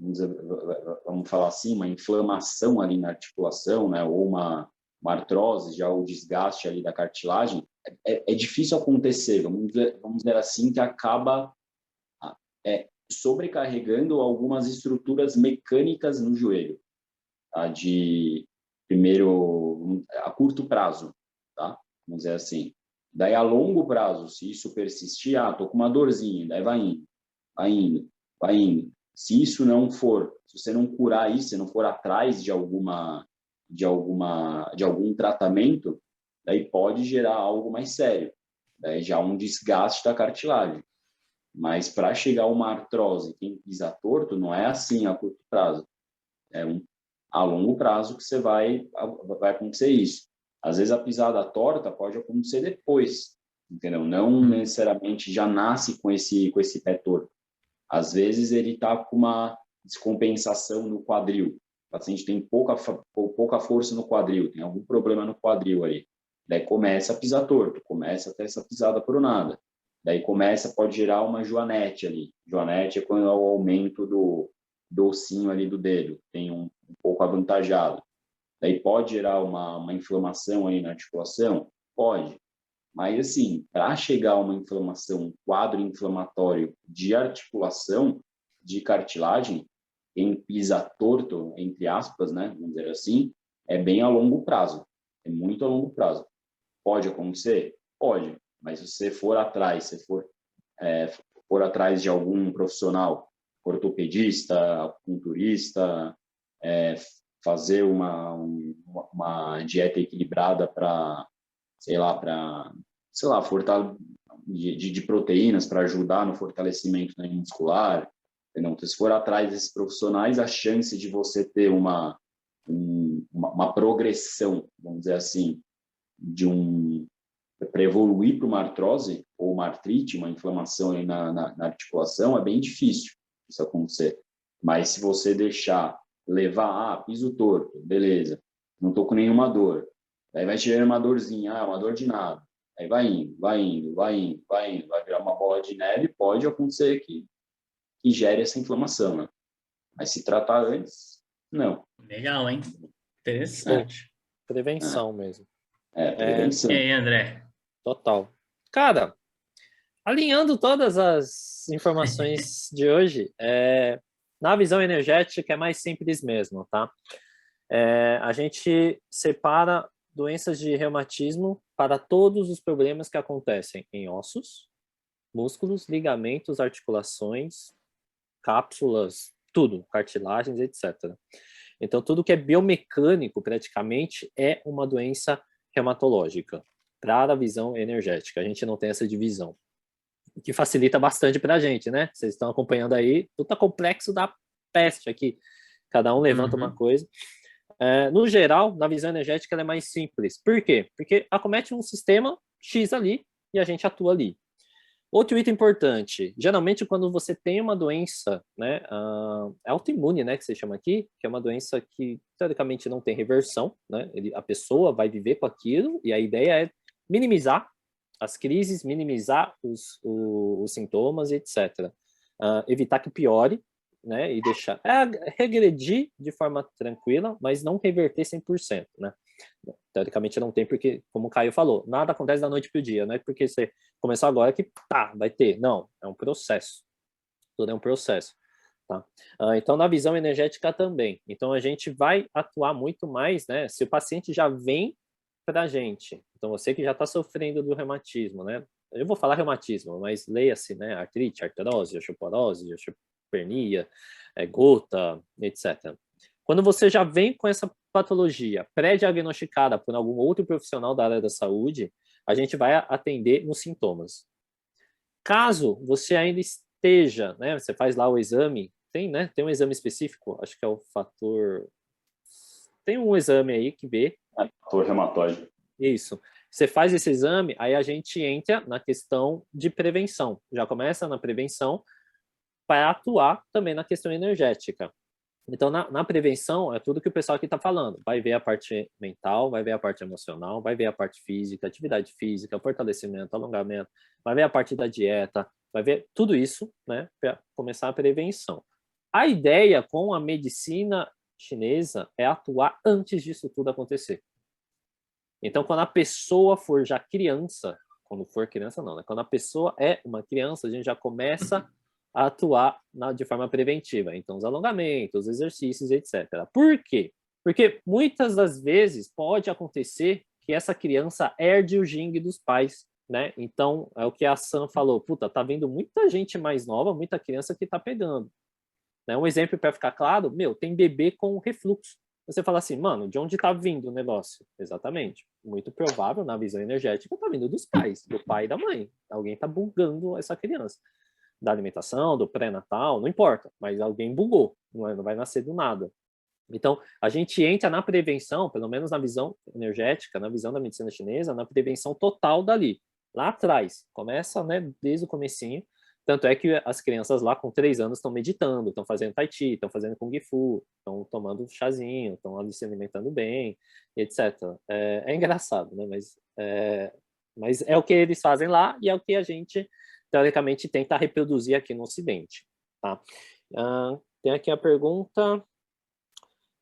vamos falar assim, uma inflamação ali na articulação, né? Ou uma artrose, já o desgaste ali da cartilagem, é difícil acontecer, vamos dizer assim, que acaba sobrecarregando algumas estruturas mecânicas no joelho, tá? Primeiro, a curto prazo, tá? Vamos dizer assim. Daí, a longo prazo, se isso persistir, tô com uma dorzinha, daí vai indo, vai indo, vai indo. Se isso não for, se você não curar isso, se não for atrás de algum tratamento, daí pode gerar algo mais sério. Daí já um desgaste da cartilagem. Mas para chegar a uma artrose, quem pisa torto, não é assim a curto prazo. A longo prazo que você vai acontecer isso. Às vezes a pisada torta pode acontecer depois, entendeu? Não necessariamente já nasce com esse pé torto. Às vezes ele está com uma descompensação no quadril. O paciente tem pouca força no quadril, tem algum problema no quadril aí. Daí começa a pisar torto, começa a ter essa pisada pronada. Daí pode gerar uma joanete ali. Joanete é quando é o aumento do ossinho ali do dedo, tem um pouco avantajado. Daí pode gerar uma inflamação aí na articulação? Pode. Mas, assim, para chegar a uma inflamação, um quadro inflamatório de articulação, de cartilagem, em pisa torto, entre aspas, né, vamos dizer assim, é bem a longo prazo. É muito a longo prazo. Pode acontecer? Pode. Mas se você for atrás, for atrás de algum profissional, ortopedista, acupunturista, fazer uma dieta equilibrada para, sei lá, de proteínas para ajudar no fortalecimento muscular. Então, se for atrás desses profissionais, a chance de você ter uma progressão, vamos dizer assim, para evoluir para uma artrose ou uma artrite, uma inflamação aí na articulação, é bem difícil isso acontecer. Mas se você deixar levar, piso torto, beleza, não estou com nenhuma dor. Aí vai tirar uma dorzinha, uma dor de nada. Aí vai indo, vai virar uma bola de neve, pode acontecer que gere essa inflamação, né? Mas se tratar antes, não. Legal, hein? Interessante. Prevenção mesmo. Prevenção. E aí, André? Total. Cara, alinhando todas as informações de hoje, na visão energética é mais simples mesmo, tá? A gente separa doenças de reumatismo para todos os problemas que acontecem em ossos, músculos, ligamentos, articulações, cápsulas, tudo, cartilagens, etc. Então, tudo que é biomecânico, praticamente, é uma doença reumatológica, para a visão energética. A gente não tem essa divisão, o que facilita bastante para a gente, né? Vocês estão acompanhando aí, tudo tá complexo da peste aqui. Cada um levanta uma coisa. No geral, na visão energética, ela é mais simples. Por quê? Porque acomete um sistema X ali e a gente atua ali. Outro item importante, geralmente quando você tem uma doença, né, autoimune, né, que se chama aqui, que é uma doença que teoricamente não tem reversão, né, a pessoa vai viver com aquilo e a ideia é minimizar as crises, minimizar os sintomas, etc. Evitar que piore, né, e deixar regredir de forma tranquila, mas não reverter 100%, né? Teoricamente não tem, porque, como o Caio falou, nada acontece da noite para o dia, não é porque você começou agora que vai ter. Não, é um processo. Tudo é um processo. Tá? Então, na visão energética também. Então, a gente vai atuar muito mais, né? Se o paciente já vem para a gente, então você que já está sofrendo do reumatismo, né? Eu vou falar reumatismo, mas leia-se, né? Artrite, artrose, osteoporose, osteopenia, gota, etc. Quando você já vem com essa patologia pré-diagnosticada por algum outro profissional da área da saúde, a gente vai atender nos sintomas. Caso você ainda esteja, né, você faz lá o exame, tem um exame específico, acho que é o fator... Tem um exame aí que vê... Fator reumatóide. Isso. Você faz esse exame, aí a gente entra na questão de prevenção. Já começa na prevenção para atuar também na questão energética. Então, na prevenção, é tudo que o pessoal aqui está falando. Vai ver a parte mental, vai ver a parte emocional, vai ver a parte física, atividade física, fortalecimento, alongamento, vai ver a parte da dieta, vai ver tudo isso, né, para começar a prevenção. A ideia com a medicina chinesa é atuar antes disso tudo acontecer. Então, quando a pessoa for já criança, quando for criança não, né? Quando a pessoa é uma criança, a gente já começa a atuar de forma preventiva. Então, os alongamentos, os exercícios, etc. Por quê? Porque muitas das vezes pode acontecer que essa criança herde o Jing dos pais, né? Então, é o que a Sam falou, puta, tá vendo muita gente mais nova, muita criança que tá pegando. Né? Um exemplo para ficar claro, tem bebê com refluxo. Você fala assim, mano, de onde tá vindo o negócio? Exatamente. Muito provável, na visão energética, tá vindo dos pais, do pai e da mãe. Alguém tá bugando essa criança. da alimentação, do pré-natal, não importa, mas alguém bugou, não vai nascer do nada. Então, a gente entra na prevenção, pelo menos na visão energética, na visão da medicina chinesa, na prevenção total dali, lá atrás. Começa, né, desde o comecinho. Tanto é que as crianças lá com 3 anos estão meditando, estão fazendo tai chi, estão fazendo kung fu, estão tomando chazinho, estão ali se alimentando bem, etc. É engraçado, né? Mas é o que eles fazem lá e é o que a gente, teoricamente, tenta reproduzir aqui no Ocidente. Tá? Tem aqui a pergunta: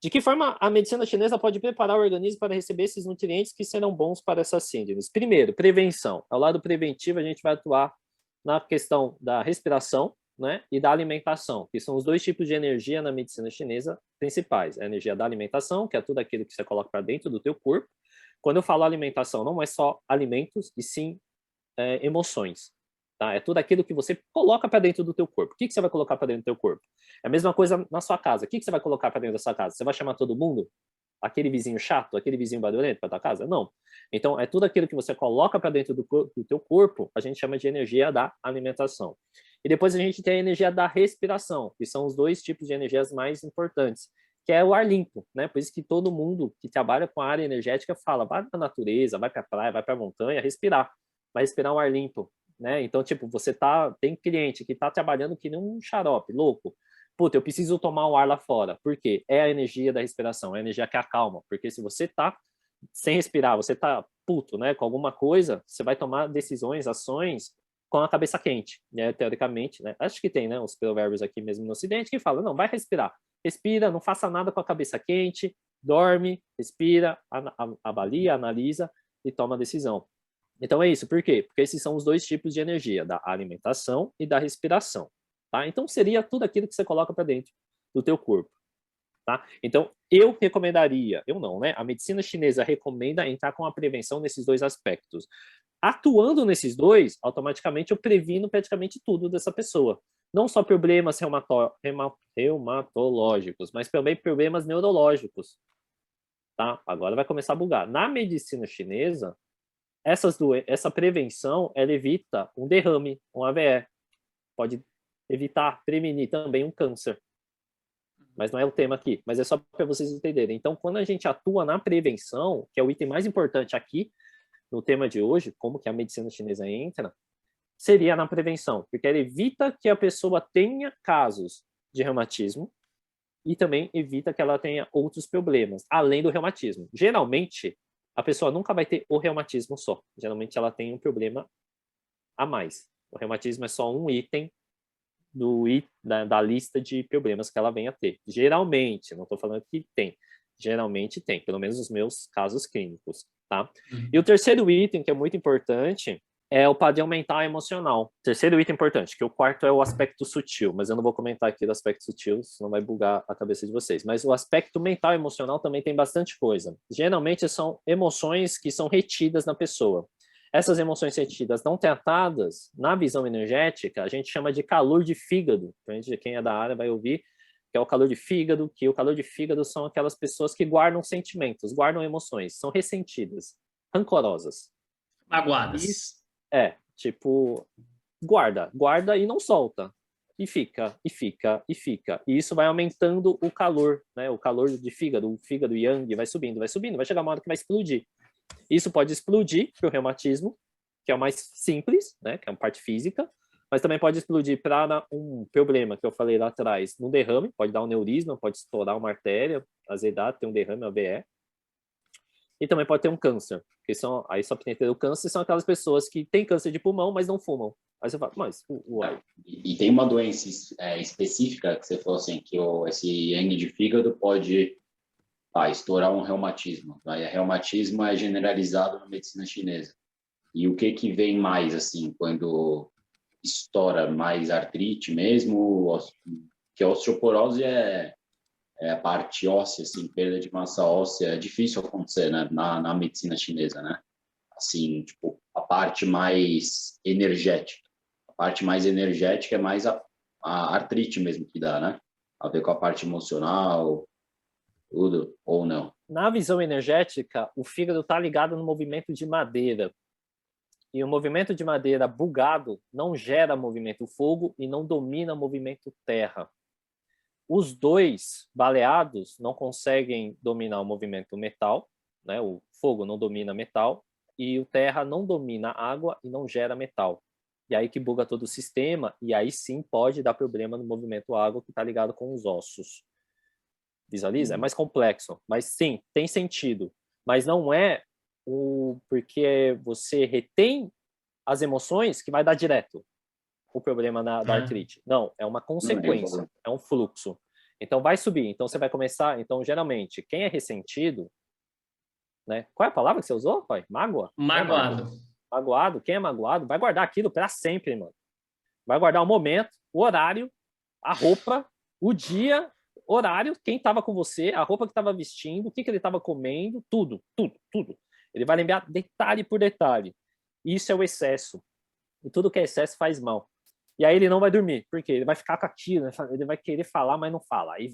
de que forma a medicina chinesa pode preparar o organismo para receber esses nutrientes que serão bons para essas síndromes? Primeiro, prevenção. Ao lado preventivo, a gente vai atuar na questão da respiração, né, e da alimentação, que são os 2 tipos de energia na medicina chinesa principais. A energia da alimentação, que é tudo aquilo que você coloca para dentro do teu corpo. Quando eu falo alimentação, não é só alimentos, e sim emoções. Tá? É tudo aquilo que você coloca para dentro do teu corpo. O que você vai colocar para dentro do teu corpo? É a mesma coisa na sua casa. O que você vai colocar para dentro da sua casa? Você vai chamar todo mundo? Aquele vizinho chato? Aquele vizinho barulhento para tua casa? Não. Então, é tudo aquilo que você coloca para dentro do teu corpo, a gente chama de energia da alimentação. E depois a gente tem a energia da respiração, que são os 2 tipos de energias mais importantes, que é o ar limpo, né? Por isso que todo mundo que trabalha com a área energética fala, vai para a natureza, vai para a praia, vai para a montanha, respirar. Vai respirar um ar limpo, né? Então, tipo, tem cliente que tá trabalhando que nem um xarope, louco. Puta, eu preciso tomar um ar lá fora. Por quê? É a energia da respiração, é a energia que acalma. Porque se você tá sem respirar, você tá puto, né, com alguma coisa, você vai tomar decisões, ações com a cabeça quente, né, teoricamente, né? Acho que tem, né, os provérbios aqui mesmo no Ocidente que falam, não, vai respirar. Respira, não faça nada com a cabeça quente, dorme, respira, avalia, analisa e toma a decisão. Então é isso, por quê? Porque esses são os 2 tipos de energia, da alimentação e da respiração. Tá? Então seria tudo aquilo que você coloca para dentro do teu corpo. Tá? Então eu recomendaria, eu não, né? A medicina chinesa recomenda entrar com a prevenção nesses 2 aspectos. Atuando nesses 2, automaticamente eu previno praticamente tudo dessa pessoa. Não só problemas reumatológicos, mas também problemas neurológicos. Tá? Agora vai começar a bugar. Na medicina chinesa, essa prevenção, ela evita um derrame, um AVE. Pode evitar, prevenir também um câncer. Mas não é o tema aqui, mas é só para vocês entenderem. Então, quando a gente atua na prevenção, que é o item mais importante aqui, no tema de hoje, como que a medicina chinesa entra, seria na prevenção, porque ela evita que a pessoa tenha casos de reumatismo e também evita que ela tenha outros problemas, além do reumatismo. Geralmente, a pessoa nunca vai ter o reumatismo só. Geralmente, ela tem um problema a mais. O reumatismo é só um item da lista de problemas que ela vem a ter. Geralmente, não estou falando que tem, geralmente tem, pelo menos nos meus casos clínicos, tá? E o terceiro item, que é muito importante, é o padrão mental e emocional. Terceiro item importante, que o quarto é o aspecto sutil, mas eu não vou comentar aqui do aspecto sutil, senão vai bugar a cabeça de vocês. Mas o aspecto mental e emocional também tem bastante coisa. Geralmente são emoções que são retidas na pessoa. Essas emoções retidas não tratadas, na visão energética, a gente chama de calor de fígado. Quem é da área vai ouvir, que é o calor de fígado, que o calor de fígado são aquelas pessoas que guardam sentimentos, guardam emoções, são ressentidas, rancorosas. Magoadas. Tipo, guarda e não solta. E fica. E isso vai aumentando o calor, né? O calor de fígado, o fígado yang vai subindo, vai chegar uma hora que vai explodir. Isso pode explodir para o reumatismo, que é o mais simples, né, que é uma parte física, mas também pode explodir para um problema que eu falei lá atrás, no derrame, pode dar um neurisma, pode estourar uma artéria, azedar, ter um derrame, AVE, e também pode ter um câncer, que são, aí só para entender o câncer, são aquelas pessoas que têm câncer de pulmão, mas não fumam. Aí você fala, mas, uai. E tem uma doença específica que você falou assim, que esse yang de fígado pode estourar um reumatismo. Aí, reumatismo é generalizado na medicina chinesa. E o que vem mais, assim, quando estoura mais artrite mesmo? Que a osteoporose é a parte óssea, assim, perda de massa óssea, é difícil acontecer, né, na medicina chinesa, né? Assim, tipo, a parte mais energética. A parte mais energética é mais a artrite mesmo que dá, né? A ver com a parte emocional, tudo, ou não? Na visão energética, o fígado está ligado no movimento de madeira. E o movimento de madeira bugado não gera movimento fogo e não domina movimento terra. Os dois baleados não conseguem dominar o movimento metal, né? O fogo não domina metal e o terra não domina água e não gera metal. E aí que buga todo o sistema e aí sim pode dar problema no movimento água que está ligado com os ossos. Visualiza? É mais complexo, mas sim, tem sentido. Mas não é porque você retém as emoções que vai dar direto o problema da artrite. Não, é uma consequência, é um fluxo. Então vai subir, então você vai começar, então geralmente, quem é ressentido, né? Qual é a palavra que você usou, pai? Mágoa? Magoado. Magoado, quem é magoado vai guardar aquilo para sempre, mano. Vai guardar o momento, o horário, a roupa, o dia, horário, quem estava com você, a roupa que estava vestindo, o que ele estava comendo, tudo. Ele vai lembrar detalhe por detalhe. Isso é o excesso. E tudo que é excesso faz mal. E aí ele não vai dormir, porque ele vai ficar com aquilo, ele vai querer falar, mas não fala. Aí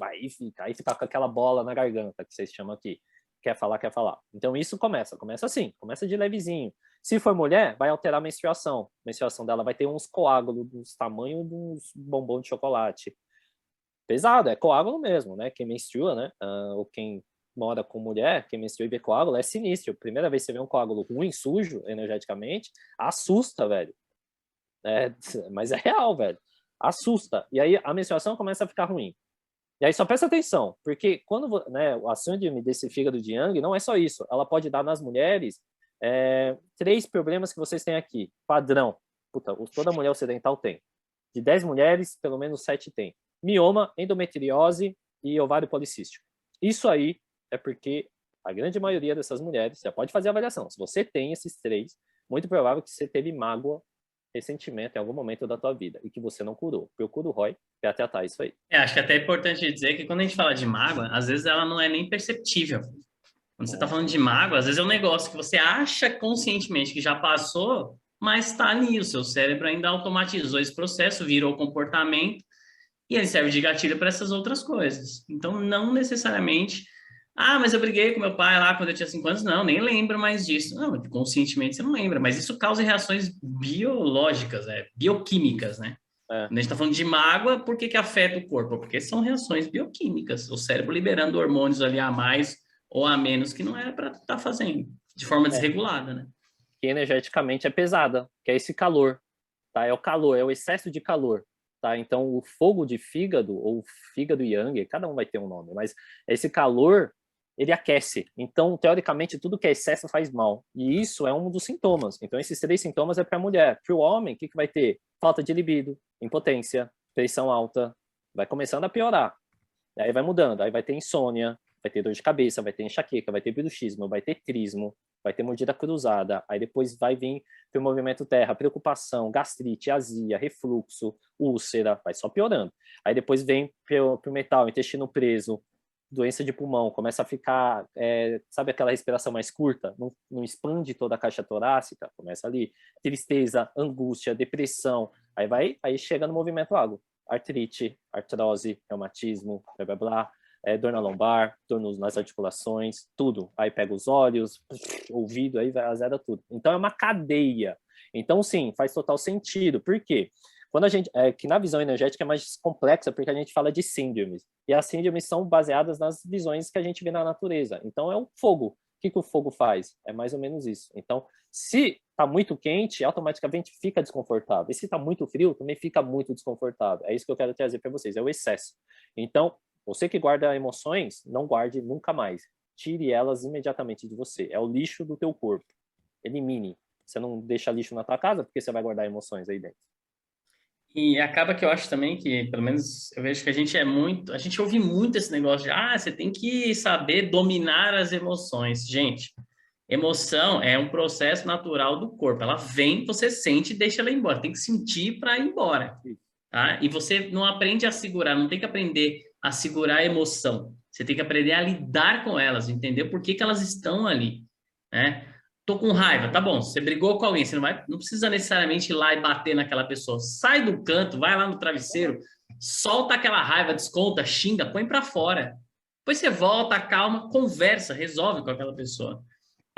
fica com aquela bola na garganta, que vocês chamam aqui. Quer falar. Então isso começa assim, começa de levezinho. Se for mulher, vai alterar a menstruação. A menstruação dela vai ter uns coágulos dos tamanhos de uns bombons de chocolate. Pesado, é coágulo mesmo, né? Quem menstrua, né? Ou quem mora com mulher, quem menstrua e vê coágulo, é sinistro. Primeira vez que você vê um coágulo ruim, sujo, energeticamente, assusta, velho. Mas é real, velho. Assusta. E aí a menstruação começa a ficar ruim. E aí só presta atenção, porque quando, né, a síndrome desse fígado de Yang não é só isso. Ela pode dar nas mulheres 3 problemas que vocês têm aqui. Padrão. Puta, toda mulher ocidental tem. De 10 mulheres, pelo menos 7 tem. Mioma, endometriose e ovário policístico. Isso aí é porque a grande maioria dessas mulheres, já pode fazer a avaliação. Se você tem esses 3, muito provável que você teve mágoa, ressentimento em algum momento da tua vida e que você não curou. Procura o Roy para tratar isso aí. Acho que até é importante dizer que quando a gente fala de mágoa, às vezes ela não é nem perceptível. Quando você está falando de mágoa, às vezes é um negócio que você acha conscientemente que já passou, mas está ali. O seu cérebro ainda automatizou esse processo, virou comportamento e ele serve de gatilho para essas outras coisas. Então, não necessariamente... mas eu briguei com meu pai lá quando eu tinha 5 anos. Não, nem lembro mais disso. Não, conscientemente você não lembra. Mas isso causa reações biológicas, bioquímicas, né? Quando a gente está falando de mágoa, por que afeta o corpo? Porque são reações bioquímicas. O cérebro liberando hormônios ali a mais ou a menos que não era para estar fazendo. De forma desregulada, né? Que energeticamente é pesada, que é esse calor. Tá? É o calor, é o excesso de calor. Tá? Então, o fogo de fígado, ou fígado yang, cada um vai ter um nome, mas esse calor, ele aquece. Então, teoricamente, tudo que é excesso faz mal. E isso é um dos sintomas. Então, esses 3 sintomas é para a mulher. Para o homem, o que vai ter? Falta de libido, impotência, pressão alta. Vai começando a piorar. E aí vai mudando. Aí vai ter insônia, vai ter dor de cabeça, vai ter enxaqueca, vai ter bruxismo, vai ter trismo, vai ter mordida cruzada. Aí depois vai vir o movimento terra, preocupação, gastrite, azia, refluxo, úlcera, vai só piorando. Aí depois vem pro metal, intestino preso, doença de pulmão, começa a ficar, sabe aquela respiração mais curta? Não expande toda a caixa torácica, começa ali. Tristeza, angústia, depressão, aí chega no movimento água. Artrite, artrose, reumatismo, blá blá blá, dor na lombar, dor nas articulações, tudo. Aí pega os olhos, ouvido, aí azeda tudo. Então é uma cadeia. Então sim, faz total sentido. Por quê? Quando a gente, que na visão energética é mais complexa, porque a gente fala de síndromes. E as síndromes são baseadas nas visões que a gente vê na natureza. Então é o fogo. O que o fogo faz? É mais ou menos isso. Então, se está muito quente, automaticamente fica desconfortável. E se está muito frio, também fica muito desconfortável. É isso que eu quero trazer para vocês, é o excesso. Então, você que guarda emoções, não guarde nunca mais. Tire elas imediatamente de você. É o lixo do teu corpo. Elimine. Você não deixa lixo na tua casa, porque você vai guardar emoções aí dentro. E acaba que eu acho também que, pelo menos, eu vejo que a gente ouve muito esse negócio de, você tem que saber dominar as emoções. Gente, emoção é um processo natural do corpo. Ela vem, você sente e deixa ela ir embora. Tem que sentir para ir embora. Tá? E você não aprende a segurar, não tem que aprender a segurar a emoção. Você tem que aprender a lidar com elas, entender por que elas estão ali, né? Tô com raiva, tá bom, você brigou com alguém, você não precisa necessariamente ir lá e bater naquela pessoa. Sai do canto, vai lá no travesseiro, solta aquela raiva, desconta, xinga, põe para fora. Depois você volta, calma, conversa, resolve com aquela pessoa.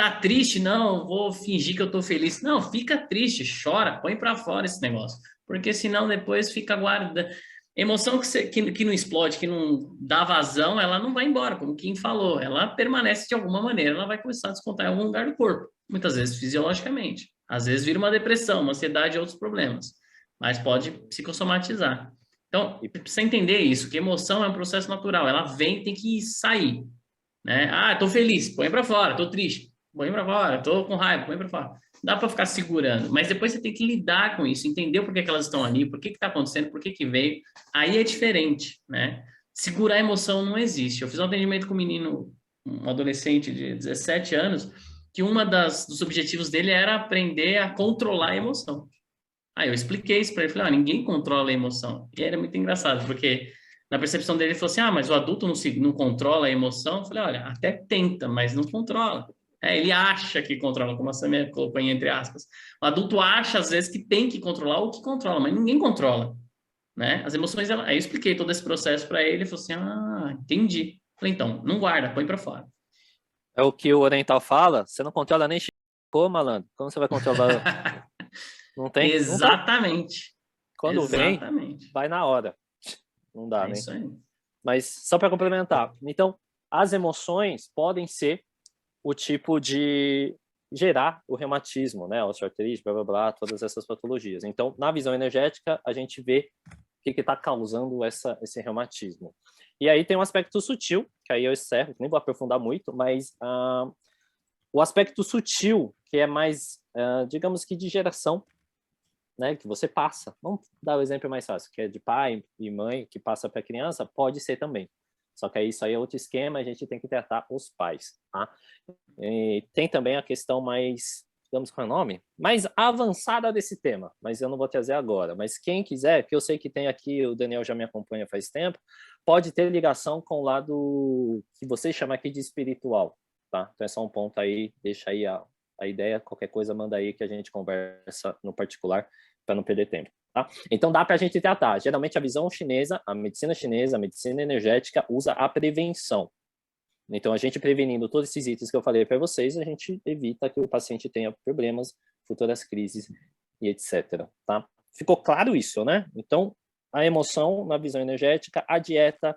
Tá triste? Não, vou fingir que eu tô feliz. Não, fica triste, chora, põe para fora esse negócio. Porque senão depois fica guardada. Emoção que não explode, que não dá vazão, ela não vai embora, como o Kim falou. Ela permanece de alguma maneira, ela vai começar a descontar em algum lugar do corpo. Muitas vezes fisiologicamente. Às vezes vira uma depressão, uma ansiedade e outros problemas. Mas pode psicossomatizar. Então, precisa entender isso, que emoção é um processo natural. Ela vem, tem que sair. Né? Ah, tô feliz, põe para fora. Tô triste, põe para fora. Tô com raiva, põe para fora. Não dá para ficar segurando, mas depois você tem que lidar com isso, entender por que elas estão ali, por que está acontecendo, por que veio. Aí é diferente, né? Segurar a emoção não existe. Eu fiz um atendimento com um menino, um adolescente de 17 anos, que dos objetivos dele era aprender a controlar a emoção. Aí eu expliquei isso para ele, falei, ninguém controla a emoção. E era muito engraçado, porque na percepção dele, ele falou assim, mas o adulto não controla a emoção? Eu falei, olha, até tenta, mas não controla. Ele acha que controla, como a Samia colocou em entre aspas. O adulto acha, às vezes, que tem que controlar o que controla, mas ninguém controla. Né? As emoções, aí eu expliquei todo esse processo para ele, ele falou assim, entendi. Eu falei, então, não guarda, põe para fora. É o que o oriental fala, você não controla nem Chico, malandro. Como você vai controlar? Não tem? Exatamente. Quando Exatamente. vem, vai na hora. Não dá, né? Isso aí. Mas só para complementar. Então, as emoções podem ser o tipo de gerar o reumatismo, né? Osteoartrite, blá, blá, blá, todas essas patologias. Então, na visão energética, a gente vê o que está causando esse reumatismo. E aí tem um aspecto sutil, que aí eu encerro, nem vou aprofundar muito, mas o aspecto sutil, que é mais, digamos que de geração, né, que você passa. Vamos dar o exemplo mais fácil, que é de pai e mãe, que passa para a criança, pode ser também. Só que isso aí é outro esquema, a gente tem que tratar os pais, tá? E tem também a questão mais, digamos, qual é o nome? Mais avançada desse tema, mas eu não vou trazer agora. Mas quem quiser, que eu sei que tem aqui, o Daniel já me acompanha faz tempo, pode ter ligação com o lado que você chama aqui de espiritual, tá? Então é só um ponto aí, deixa aí a ideia, qualquer coisa manda aí que a gente conversa no particular, para não perder tempo. Tá? Então dá para a gente tratar. Geralmente a visão chinesa, a medicina energética usa a prevenção. Então a gente prevenindo todos esses itens que eu falei para vocês, a gente evita que o paciente tenha problemas, futuras crises e etc. Tá? Ficou claro isso, né? Então a emoção na visão energética, a dieta,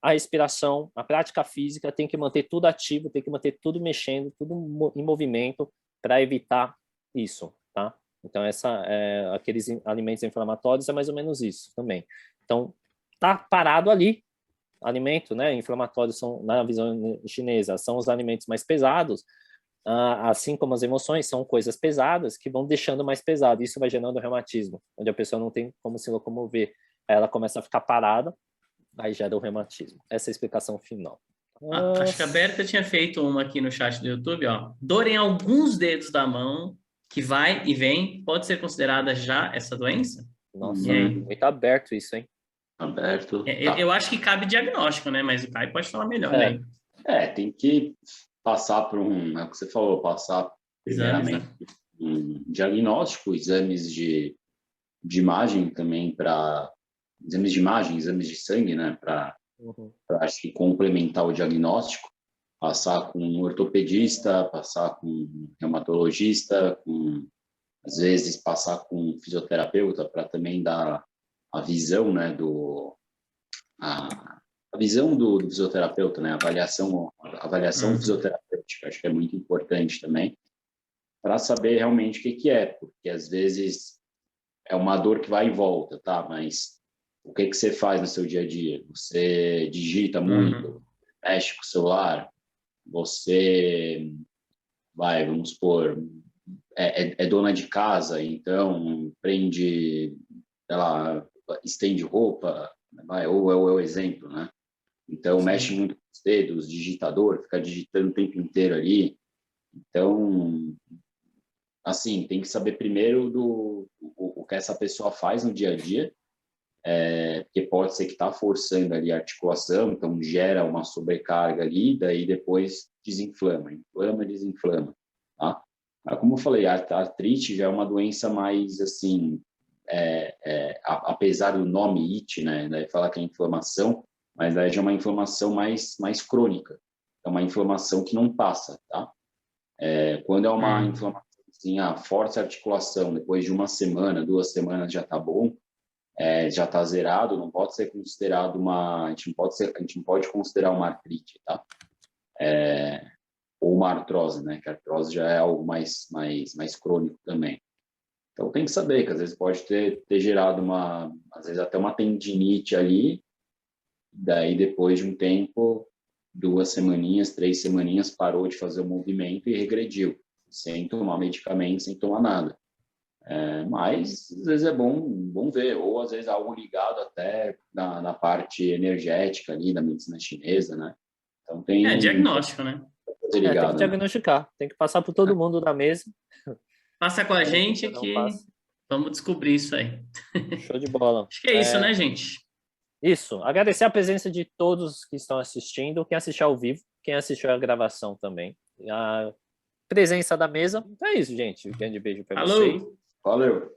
a respiração, a prática física tem que manter tudo ativo, tem que manter tudo mexendo, tudo em movimento para evitar isso, tá? Então, aqueles alimentos inflamatórios é mais ou menos isso também. Então, tá parado ali. Alimento, né? Inflamatórios são, na visão chinesa, são os alimentos mais pesados, assim como as emoções, são coisas pesadas que vão deixando mais pesado. Isso vai gerando reumatismo, onde a pessoa não tem como se locomover. Ela começa a ficar parada, aí gera o reumatismo. Essa é a explicação final. Acho que a Berta tinha feito uma aqui no chat do YouTube, ó. Dor em alguns dedos da mão, que vai e vem, pode ser considerada já essa doença? Nossa, muito aberto isso, hein? Aberto. Eu acho que cabe diagnóstico, né? Mas o Caio pode falar melhor aí. Tem que passar por é o que você falou, passar primeiramente um diagnóstico, exames de imagem também exames de imagem, exames de sangue, né? Para acho que complementar o diagnóstico, passar com um ortopedista, passar com um reumatologista, às vezes passar com um fisioterapeuta para também dar a visão, né, a visão do fisioterapeuta, né, a avaliação fisioterapêutica, acho que é muito importante também, para saber realmente o que é, porque às vezes é uma dor que vai e volta, tá? Mas o que você faz no seu dia a dia? Você digita muito, mexe com o celular, você vamos supor, é dona de casa, então prende, sei lá, estende roupa, ou é o exemplo, né? Então, mexe muito com os dedos, digitador, fica digitando o tempo inteiro ali. Então, assim, tem que saber primeiro o que essa pessoa faz no dia a dia, porque pode ser que está forçando ali a articulação, então gera uma sobrecarga ali, daí depois desinflama, desinflama, tá? Como eu falei, a artrite já é uma doença mais, assim, apesar do nome IT, né, daí fala que é inflamação, mas daí já é uma inflamação mais crônica, é uma inflamação que não passa, tá? Quando é uma inflamação assim, força a articulação, depois de uma semana, 2 semanas já está bom, já está zerado, não pode ser considerado a gente não pode considerar uma artrite, tá? Ou uma artrose, né? Que a artrose já é algo mais crônico também. Então tem que saber que às vezes pode ter gerado às vezes até uma tendinite ali, daí depois de um tempo, 2 semaninhas, 3 semaninhas, parou de fazer o movimento e regrediu, sem tomar medicamento, sem tomar nada. Mas às vezes é bom ver, ou às vezes algo ligado até na parte energética ali da medicina chinesa, né? Então tem diagnóstico, né? Ligado, tem que diagnosticar, tem que passar por todo mundo da mesa. Passa com a gente que vamos descobrir isso aí. Show de bola. Acho que é isso, né, gente? Isso. Agradecer a presença de todos que estão assistindo, quem assistiu ao vivo, quem assistiu a gravação também. A presença da mesa. Então é isso, gente. Um grande beijo para vocês. Valeu.